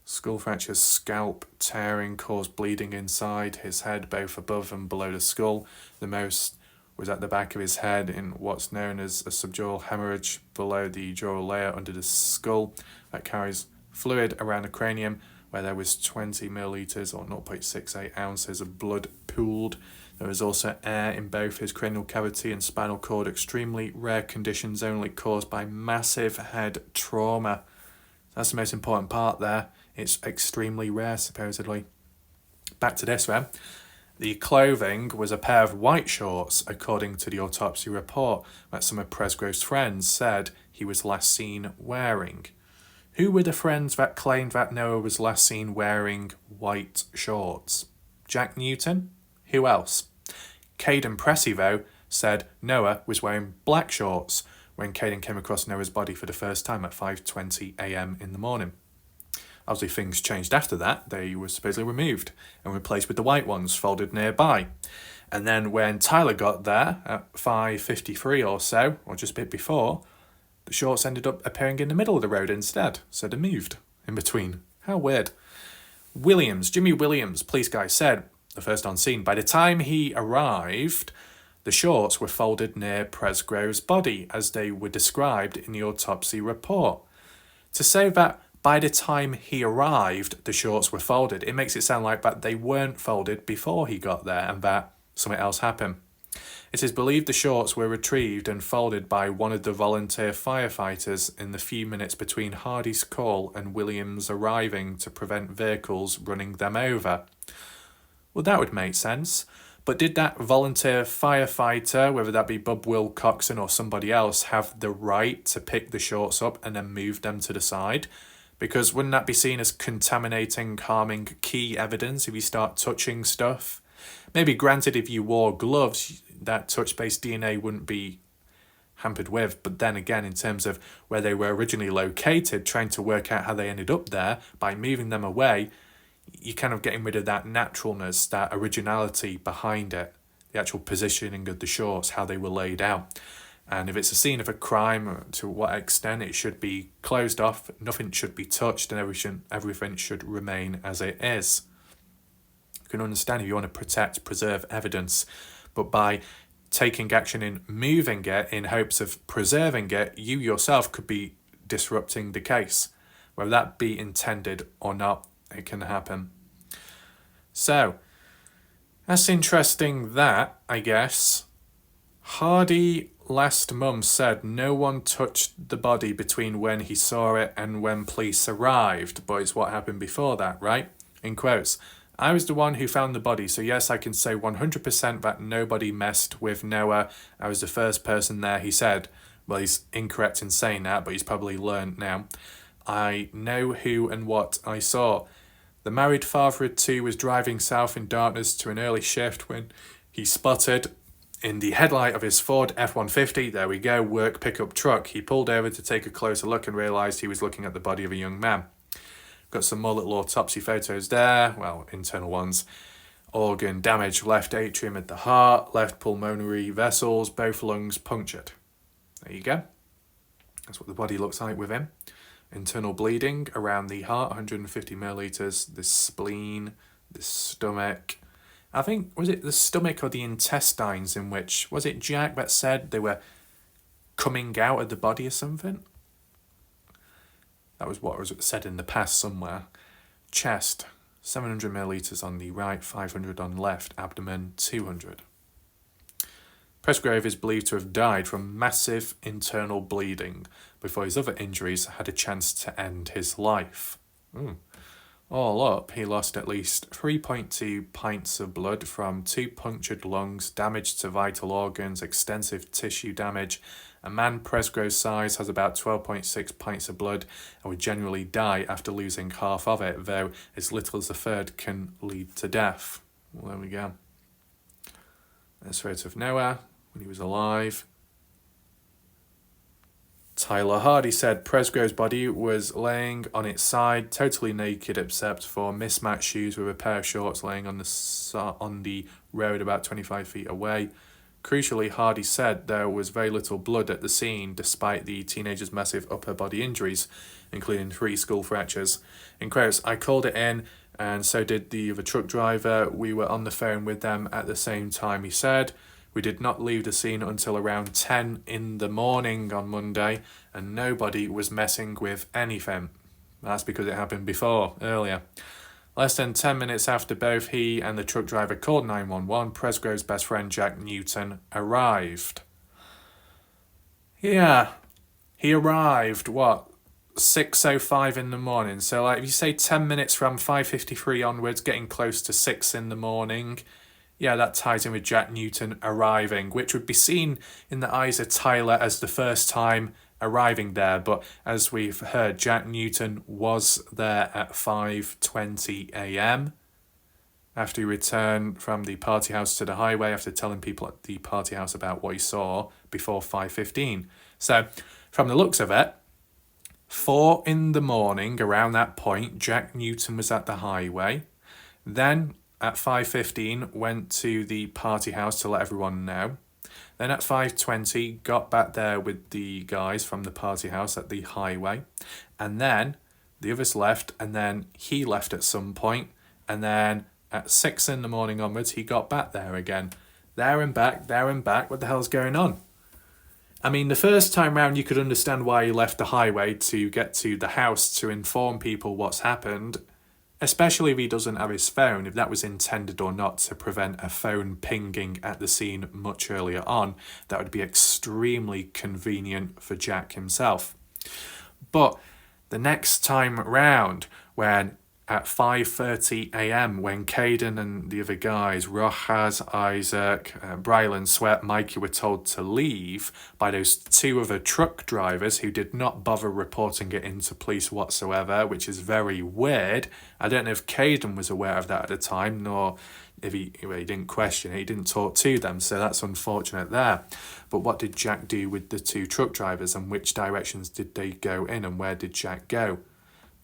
Skull fractures, scalp tearing caused bleeding inside his head, both above and below the skull. The most was at the back of his head in what's known as a subdural hemorrhage below the dural layer under the skull that carries fluid around the cranium, where there was 20 millilitres or 0.68 ounces of blood pooled. There was also air in both his cranial cavity and spinal cord, extremely rare conditions only caused by massive head trauma. That's the most important part there. It's extremely rare, supposedly. Back to this one. The clothing was a pair of white shorts, according to the autopsy report, that some of Presgrove's friends said he was last seen wearing. Who were the friends that claimed that Noah was last seen wearing white shorts? Jack Newton? Who else? Caden Pressey, though, said Noah was wearing black shorts when Caden came across Noah's body for the first time at 5:20 a.m. in the morning. Obviously, things changed after that. They were supposedly removed and replaced with the white ones folded nearby. And then when Tyler got there at 5:53 or so, or just a bit before, the shorts ended up appearing in the middle of the road instead, so they moved in between. How weird. Jimmy Williams, police guy, said, the first on scene, by the time he arrived, the shorts were folded near Presgrove's body, as they were described in the autopsy report. To say that by the time he arrived, the shorts were folded, it makes it sound like that they weren't folded before he got there and that something else happened. It is believed the shorts were retrieved and folded by one of the volunteer firefighters in the few minutes between Hardy's call and Williams arriving to prevent vehicles running them over. Well, that would make sense. But did that volunteer firefighter, whether that be Bob Wilcoxon or somebody else, have the right to pick the shorts up and then move them to the side? Because wouldn't that be seen as contaminating, harming key evidence if you start touching stuff? Maybe granted, if you wore gloves, that touch-based DNA wouldn't be hampered with. But then again, in terms of where they were originally located, trying to work out how they ended up there by moving them away, you're kind of getting rid of that naturalness, that originality behind it, the actual positioning of the shorts, how they were laid out. And if it's a scene of a crime, to what extent it should be closed off, nothing should be touched, and everything should remain as it is. You can understand if you want to preserve evidence, but by taking action in moving it in hopes of preserving it, you yourself could be disrupting the case. Whether that be intended or not, it can happen. So, that's interesting that, I guess, Hardy last month said no one touched the body between when he saw it and when police arrived, but it's what happened before that, right? In quotes, I was the one who found the body, so yes, I can say 100% that nobody messed with Noah. I was the first person there, he said. Well, he's incorrect in saying that, but he's probably learned now. I know who and what I saw. The married father of two was driving south in darkness to an early shift when he spotted, in the headlight of his Ford F-150, there we go, work pickup truck. He pulled over to take a closer look and realised he was looking at the body of a young man. Got some more little autopsy photos there, well, internal ones. Organ damage, left atrium at the heart, left pulmonary vessels, both lungs punctured. There you go. That's what the body looks like with him. Internal bleeding around the heart, 150 millilitres, the spleen, the stomach. I think, was it the stomach or the intestines in which, was it Jack that said they were coming out of the body or something? That was what was said in the past somewhere. Chest, 700 millilitres on the right, 500 on left, abdomen, 200. Presgrove is believed to have died from massive internal bleeding before his other injuries had a chance to end his life. All up, he lost at least 3.2 pints of blood from 2 punctured lungs, damage to vital organs, extensive tissue damage. A man Presgrove's size has about 12.6 pints of blood and would generally die after losing half of it, though as little as a third can lead to death. Well, there we go. There's a photo of Noah when he was alive. Tyler Hardy said Presgrove's body was laying on its side, totally naked except for mismatched shoes with a pair of shorts laying on the road about 25 feet away. Crucially, Hardy said there was very little blood at the scene despite the teenager's massive upper body injuries, including 3 skull fractures. In quotes, I called it in and so did the other truck driver. We were on the phone with them at the same time, he said. We did not leave the scene until around 10 in the morning on Monday, and nobody was messing with anything. That's because it happened earlier. Less than 10 minutes after both he and the truck driver called 911, Presgrove's best friend Jack Newton arrived. Yeah, he arrived, 6:05 in the morning. So if you say 10 minutes from 5:53 onwards, getting close to 6 in the morning, yeah, that ties in with Jack Newton arriving, which would be seen in the eyes of Tyler as the first time arriving there. But as we've heard, Jack Newton was there at 5:20 a.m. after he returned from the party house to the highway after telling people at the party house about what he saw before 5:15. So from the looks of it, 4 in the morning, around that point, Jack Newton was at the highway. Then at 5:15, went to the party house to let everyone know. Then at 5:20, got back there with the guys from the party house at the highway. And then the others left, and then he left at some point. And then at 6 in the morning onwards, he got back there again. There and back, what the hell's going on? I mean, the first time round, you could understand why he left the highway to get to the house to inform people what's happened. Especially if he doesn't have his phone, if that was intended or not to prevent a phone pinging at the scene much earlier on, that would be extremely convenient for Jack himself. But the next time round, when at 5:30 a.m. when Caden and the other guys, Rojas, Isaac, Brylan, Sweat, Mikey, were told to leave by those two other truck drivers who did not bother reporting it into police whatsoever, which is very weird. I don't know if Caden was aware of that at the time, nor if he didn't question it, he didn't talk to them, so that's unfortunate there. But what did Jack do with the two truck drivers, and which directions did they go in, and where did Jack go?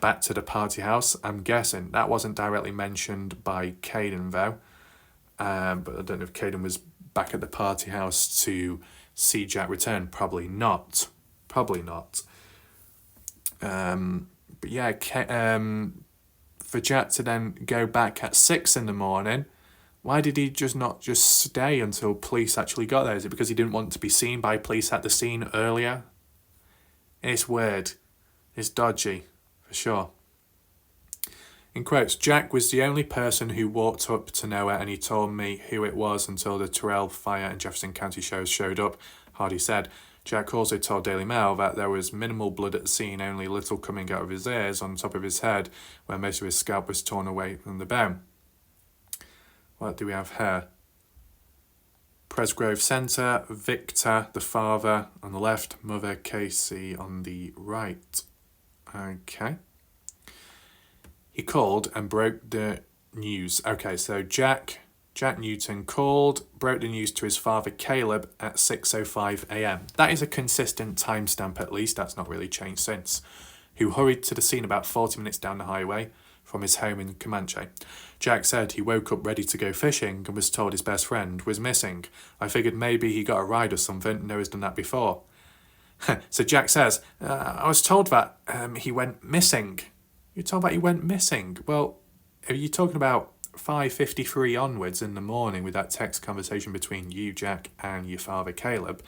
Back to the party house, I'm guessing. That wasn't directly mentioned by Caden, though. But I don't know if Caden was back at the party house to see Jack return. Probably not. Probably not. But yeah, for Jack to then go back at 6 in the morning, why did he not just stay until police actually got there? Is it because he didn't want to be seen by police at the scene earlier? It's weird. It's dodgy. For sure. In quotes, Jack was the only person who walked up to Noah, and he told me who it was until the Terrell Fire and Jefferson County shows showed up, Hardy said. Jack also told Daily Mail that there was minimal blood at the scene, only little coming out of his ears on top of his head, where most of his scalp was torn away from the bone. What do we have here? Presgrove Centre, Victor, the father, on the left, mother Casey on the right. Okay. He called and broke the news. Okay, so Jack Newton called, broke the news to his father Caleb at 6:05 a.m. That is a consistent timestamp at least, that's not really changed since. Who hurried to the scene about 40 minutes down the highway from his home in Comanche. Jack said he woke up ready to go fishing and was told his best friend was missing. I figured maybe he got a ride or something, Noah's done that before. So Jack says, I was told that he went missing. You're told that he went missing? Well, are you talking about 5:53 onwards in the morning with that text conversation between you, Jack, and your father, Caleb?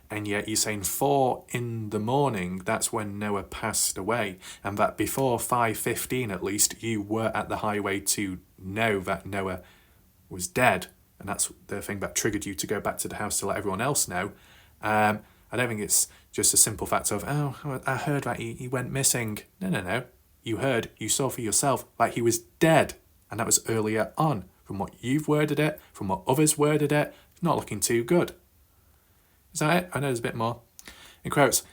And yet you're saying 4 in the morning, that's when Noah passed away. And that before 5:15 at least, you were at the highway to know that Noah was dead. And that's the thing that triggered you to go back to the house to let everyone else know. I don't think it's just a simple fact of, oh, I heard that he went missing. No. You saw for yourself that he was dead. And that was earlier on. From what you've worded it, from what others worded it, it's not looking too good. Is that it? I know there's a bit more. In quotes,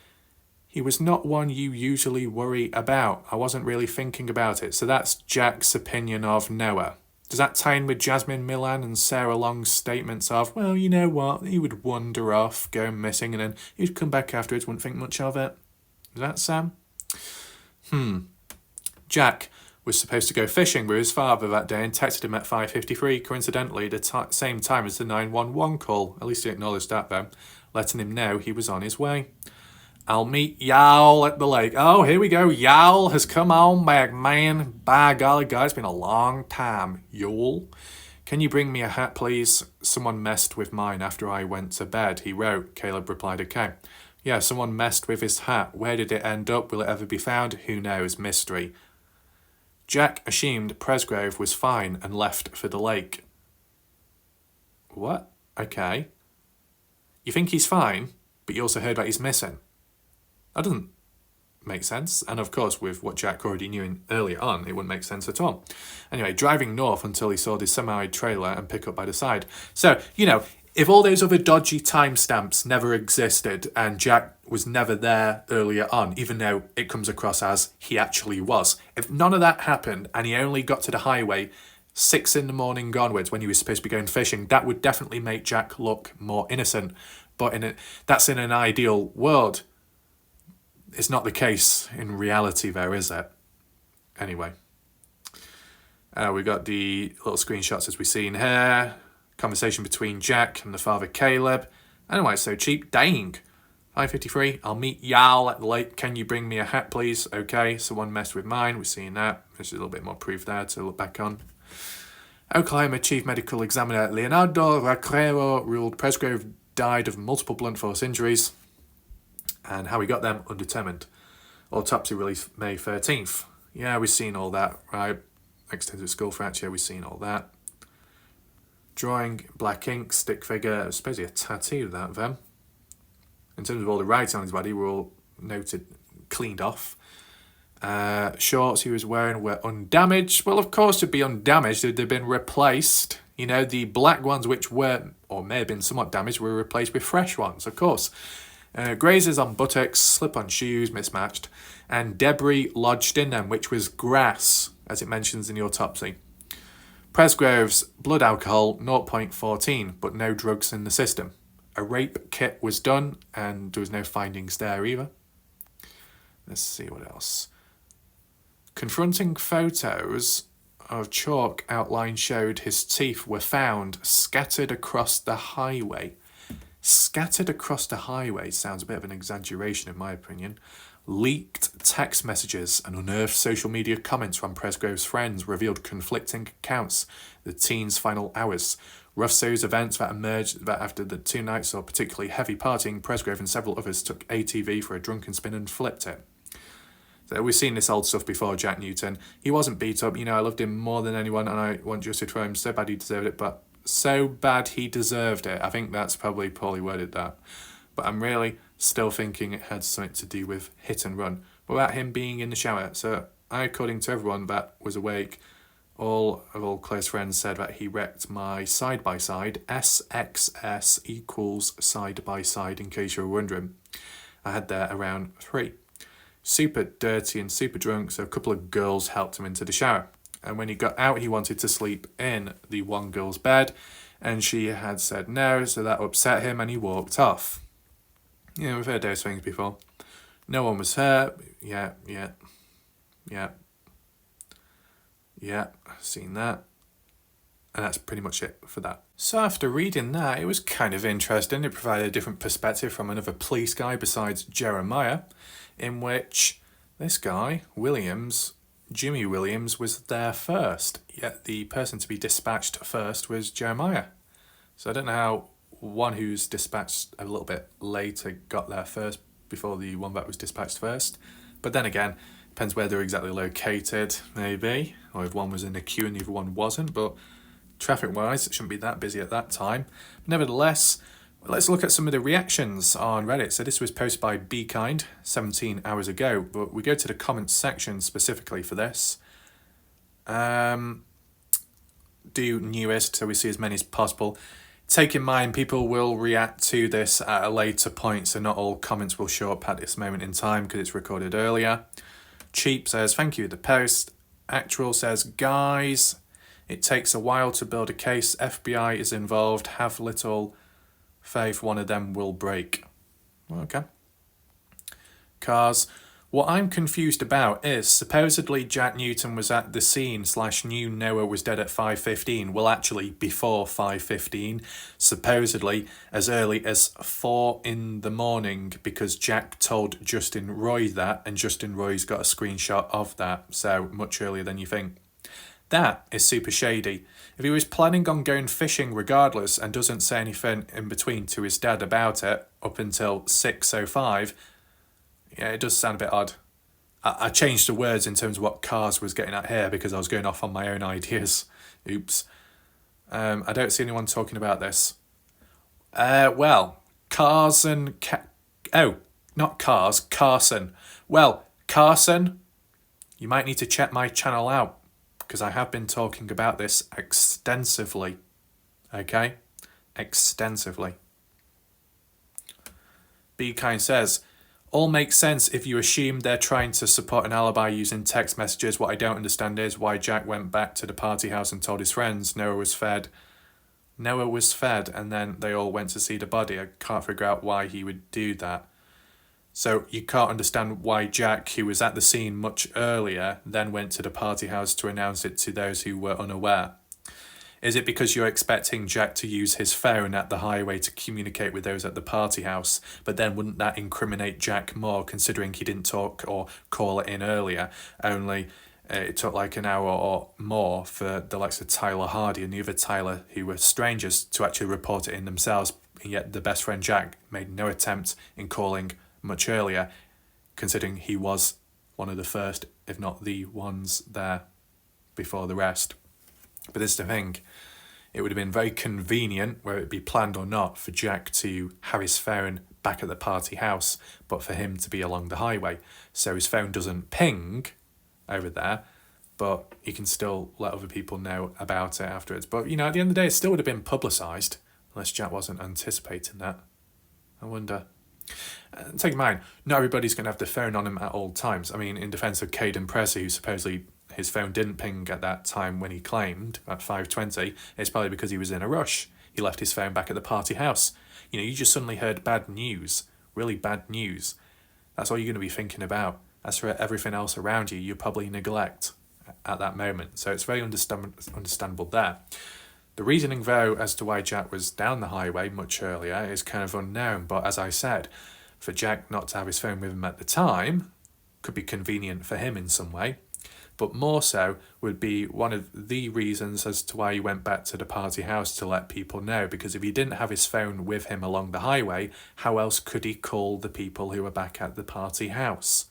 he was not one you usually worry about. I wasn't really thinking about it. So that's Jack's opinion of Noah. Does that tie in with Jasmine Milan and Sarah Long's statements of, well, you know what, he would wander off, go missing, and then he'd come back afterwards, wouldn't think much of it? Is that Sam? Jack was supposed to go fishing with his father that day and texted him at 5:53, coincidentally the same time as the 911 call. At least he acknowledged that though, letting him know he was on his way. I'll meet y'all at the lake. Oh, here we go. Y'all has come on back, man. By golly, guys, it's been a long time. Y'all. Can you bring me a hat, please? Someone messed with mine after I went to bed, he wrote. Caleb replied, okay. Yeah, someone messed with his hat. Where did it end up? Will it ever be found? Who knows? Mystery. Jack assumed Presgrove was fine and left for the lake. What? Okay. You think he's fine, but you also heard that he's missing. That doesn't make sense. And of course, with what Jack already knew earlier on, it wouldn't make sense at all. Anyway, driving north until he saw the semi-trailer and pick up by the side. So, if all those other dodgy timestamps never existed and Jack was never there earlier on, even though it comes across as he actually was, if none of that happened and he only got to the highway 6 in the morning onwards when he was supposed to be going fishing, that would definitely make Jack look more innocent. But that's in an ideal world. It's not the case in reality though, is it? Anyway. We got the little screenshots as we've seen here. Conversation between Jack and the father Caleb. Anyway, so cheap. Dang. 5:53. I'll meet y'all at the lake. Can you bring me a hat, please? Okay, someone messed with mine. We've seen that. There's a little bit more proof there to look back on. Oklahoma Chief Medical Examiner Leonardo Raquero ruled Presgrove died of multiple blunt force injuries. And how he got them, undetermined. Autopsy released May 13th. Yeah, we've seen all that, right? Extensive skull fracture, we've seen all that. Drawing, black ink, stick figure, supposedly a tattoo, that then. In terms of all the writing on his body, were all noted, cleaned off. Shorts he was wearing were undamaged. Well, of course they'd be undamaged. They'd been replaced. You know, the black ones, which were, or may have been somewhat damaged, were replaced with fresh ones, of course. Grazes on buttocks, slip-on shoes, mismatched, and debris lodged in them, which was grass, as it mentions in the autopsy. Presgrove's blood alcohol 0.14, but no drugs in the system. A rape kit was done, and there was no findings there either. Let's see what else. Confronting photos of chalk outline showed his teeth were found scattered across the highway. Scattered across the highway sounds a bit of an exaggeration in my opinion. Leaked text messages and unearthed social media comments from Presgrove's friends revealed conflicting accounts of the teen's final hours. Ruffso's events that emerged that after the 2 nights of particularly heavy partying, Presgrove and several others took ATV for a drunken spin and flipped it. So we've seen this old stuff before, Jack Newton. He wasn't beat up. You know, I loved him more than anyone and I want justice for him. So bad he deserved it, but so bad he deserved it. I think that's probably poorly worded that. But I'm really still thinking it had something to do with hit and run. What about him being in the shower? So according to everyone that was awake, all close friends said that he wrecked my side-by-side. SXS equals side-by-side, in case you were wondering. I had there around 3. Super dirty and super drunk, so a couple of girls helped him into the shower. And when he got out, he wanted to sleep in the one girl's bed, and she had said no, so that upset him, and he walked off. Yeah, we've heard those things before. No one was hurt. Yeah, seen that. And that's pretty much it for that. So after reading that, it was kind of interesting. It provided a different perspective from another police guy besides Jeremiah, in which this guy, Jimmy Williams, was there first. Yet the person to be dispatched first was Jeremiah. So I don't know how one who's dispatched a little bit later got there first before the one that was dispatched first. But then again, depends where they're exactly located, maybe. Or if one was in the queue and the other one wasn't. But traffic-wise, it shouldn't be that busy at that time. Nevertheless, let's look at some of the reactions on Reddit. So this was posted by Be Kind 17 hours ago, but we go to the comments section specifically for this. Do newest, so we see as many as possible. Take in mind, people will react to this at a later point, so not all comments will show up at this moment in time because it's recorded earlier. Cheap says, thank you, the post. Actual says, guys, it takes a while to build a case. FBI is involved. Have little faith one of them will break. Okay. Cars. What I'm confused about is supposedly Jack Newton was at the scene / knew Noah was dead at 5:15. Well, actually before 5:15, supposedly as early as 4 in the morning, because Jack told Justin Roy that, and Justin Roy's got a screenshot of that, so much earlier than you think. That is super shady. If he was planning on going fishing regardless and doesn't say anything in between to his dad about it up until 6:05, yeah, it does sound a bit odd. I changed the words in terms of what Cars was getting at here because I was going off on my own ideas. Oops. I don't see anyone talking about this. Well, Carson... not Cars, Carson. Well, Carson, you might need to check my channel out because I have been talking about this extensively. Okay? Extensively. Be Kind says, all makes sense if you assume they're trying to support an alibi using text messages. What I don't understand is why Jack went back to the party house and told his friends Noah was fed, and then they all went to see the body. I can't figure out why he would do that. So you can't understand why Jack, who was at the scene much earlier, then went to the party house to announce it to those who were unaware. Is it because you're expecting Jack to use his phone at the highway to communicate with those at the party house? But then wouldn't that incriminate Jack more, considering he didn't talk or call it in earlier? Only it took like an hour or more for the likes of Tyler Hardy and the other Tyler, who were strangers, to actually report it in themselves. And yet the best friend Jack made no attempt in calling much earlier, considering he was one of the first, if not the ones there before the rest. But this is the thing. it would have been very convenient, whether it be planned or not, for Jack to have his phone back at the party house, but for him to be along the highway. So his phone doesn't ping over there, but he can still let other people know about it afterwards. But, you know, at the end of the day, it still would have been publicised, unless Jack wasn't anticipating that. I wonder. Take in mind, not everybody's going to have their phone on him at all times. I mean, in defence of Caden Pressey, who supposedly his phone didn't ping at that time when he claimed, at 5:20, it's probably because he was in a rush. He left his phone back at the party house. You know, you just suddenly heard bad news, really bad news. That's all you're going to be thinking about. As for everything else around you, you probably neglect at that moment. So it's very understandable there. The reasoning, though, as to why Jack was down the highway much earlier is kind of unknown. But as I said, for Jack not to have his phone with him at the time could be convenient for him in some way. But more so would be one of the reasons as to why he went back to the party house to let people know. Because if he didn't have his phone with him along the highway, how else could he call the people who were back at the party house?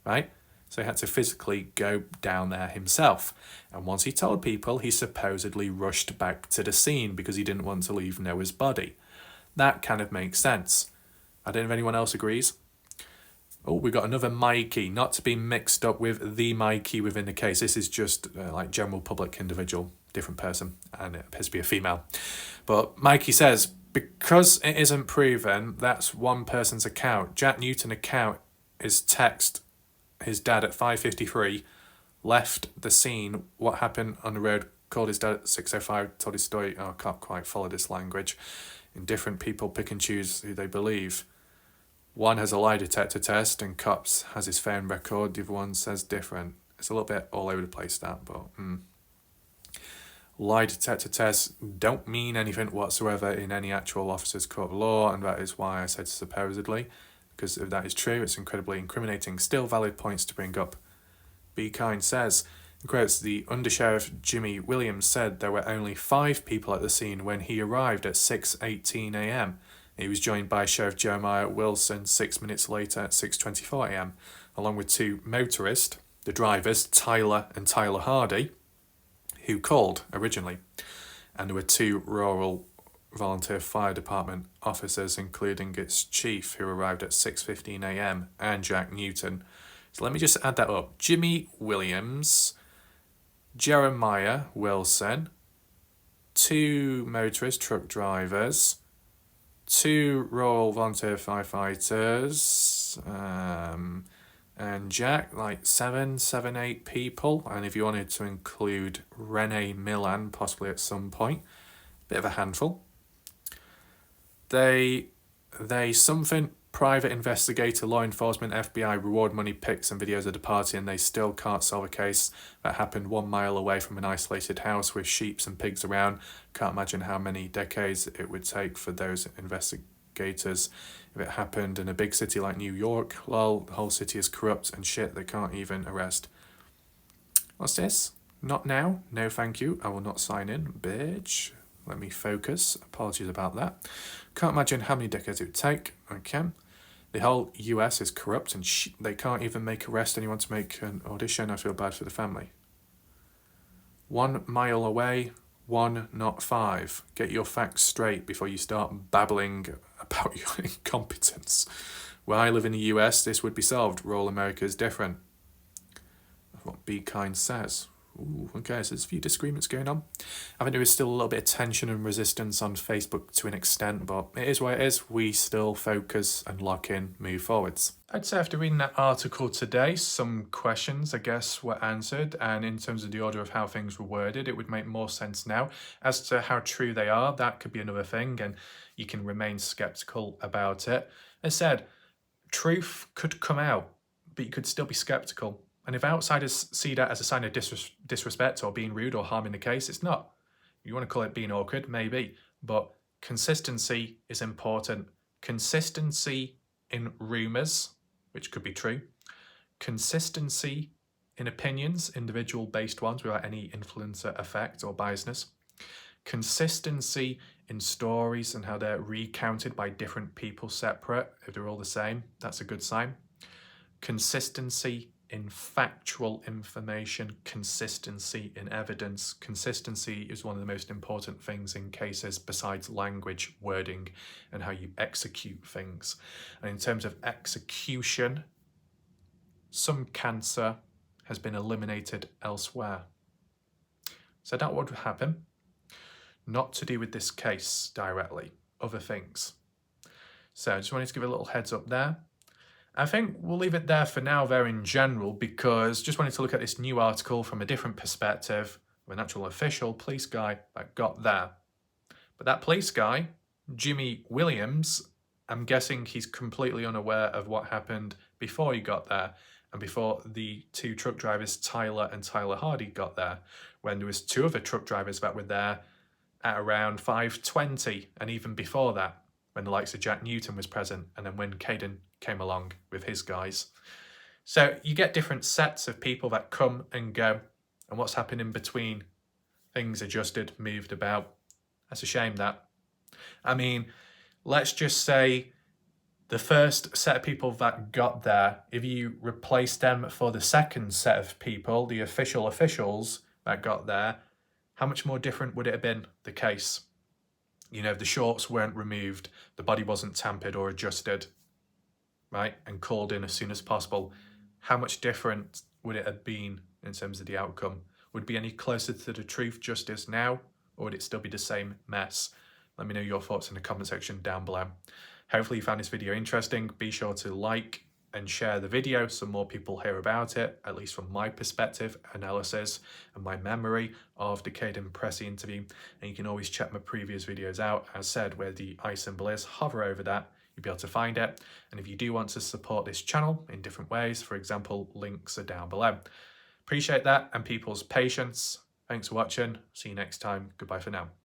Right? So he had to physically go down there himself. And once he told people, he supposedly rushed back to the scene because he didn't want to leave Noah's body. That kind of makes sense. I don't know if anyone else agrees. Oh, we got another Mikey, not to be mixed up with the Mikey within the case. This is just like general public individual, different person, and it appears to be a female. But Mikey says, because it isn't proven, that's one person's account. Jack Newton's account is text his dad at 5:53, left the scene, what happened on the road, called his dad at 6:05, told his story. I can't quite follow this language. And different people pick and choose who they believe. One has a lie detector test and cops has his phone record, the other one says different. It's a little bit all over the place, that, but lie detector tests don't mean anything whatsoever in any actual officer's court of law, and that is why I said supposedly. Because if that is true, it's incredibly incriminating. Still valid points to bring up. Be Kind says, in quotes, the Undersheriff Jimmy Williams said there were only 5 people at the scene when he arrived at 6:18 a.m. He was joined by Sheriff Jeremiah Wilson 6 minutes later at 6:24 a.m, along with 2 motorists, the drivers, Tyler and Tyler Hardy, who called originally. And there were 2 rural volunteer fire department officers, including its chief, who arrived at 6:15 a.m, and Jack Newton. So let me just add that up. Jimmy Williams, Jeremiah Wilson, 2 motorist truck drivers, 2 rural volunteer firefighters, and Jack, like 8 people. And if you wanted to include Renee Millan, possibly at some point, bit of a handful. They something private investigator, law enforcement, FBI, reward money pics and videos of the party, and they still can't solve a case that happened 1 mile away from an isolated house with sheep and pigs around. Can't imagine how many decades it would take for those investigators if it happened in a big city like New York. Lol, the whole city is corrupt and shit, they can't even arrest. What's this? Not now? No thank you, I will not sign in, bitch. Let me focus. Apologies about that. Can't imagine how many decades it would take. Okay. The whole US is corrupt and they can't even arrest anyone to make an audition. I feel bad for the family. 1 mile away, 1, not 5. Get your facts straight before you start babbling about your incompetence. Where I live in the US, this would be solved. Rural America is different. That's what Be Kind says. Ooh, okay, so there's a few disagreements going on. I think there is still a little bit of tension and resistance on Facebook to an extent, but it is what it is. We still focus and lock in, move forwards. I'd say after reading that article today, some questions, I guess, were answered, and in terms of the order of how things were worded, it would make more sense now. As to how true they are, that could be another thing, and you can remain skeptical about it. As said, truth could come out, but you could still be skeptical. And if outsiders see that as a sign of disrespect or being rude or harming the case, it's not. You want to call it being awkward, maybe, but consistency is important. Consistency in rumours, which could be true. Consistency in opinions, individual-based ones without any influencer effect or biasness. Consistency in stories and how they're recounted by different people separate. If they're all the same, that's a good sign. Consistency in factual information, consistency in evidence. Consistency is one of the most important things in cases besides language, wording, and how you execute things. And in terms of execution, some cancer has been eliminated elsewhere. So that would happen. Not to do with this case directly, other things. So I just wanted to give a little heads up there. I think we'll leave it there for now there in general, because just wanted to look at this new article from a different perspective of an actual official police guy that got there. But that police guy, Jimmy Williams, I'm guessing he's completely unaware of what happened before he got there and before the two truck drivers, Tyler and Tyler Hardy, got there, when there was two other truck drivers that were there at around 5:20, and even before that, when the likes of Jack Newton was present, and then when Caden came along with his guys. So you get different sets of people that come and go, and what's happened in between, things adjusted, moved about. That's a shame, that. I mean, let's just say the first set of people that got there, if you replace them for the second set of people, the officials that got there, how much more different would it have been, the case? You know, the shorts weren't removed, the body wasn't tampered or adjusted, right, and called in as soon as possible. How much different would it have been in terms of the outcome? Would it be any closer to the truth just as now, or would it still be the same mess? Let me know your thoughts in the comment section down below. Hopefully you found this video interesting. Be sure to like and share the video so more people hear about it, at least from my perspective, analysis, and my memory of the Caden Pressey interview. And you can always check my previous videos out, as said, where the eye symbol is. Hover over that, you'll be able to find it. And if you do want to support this channel in different ways, for example, links are down below. Appreciate that and people's patience. Thanks for watching. See you next time. Goodbye for now.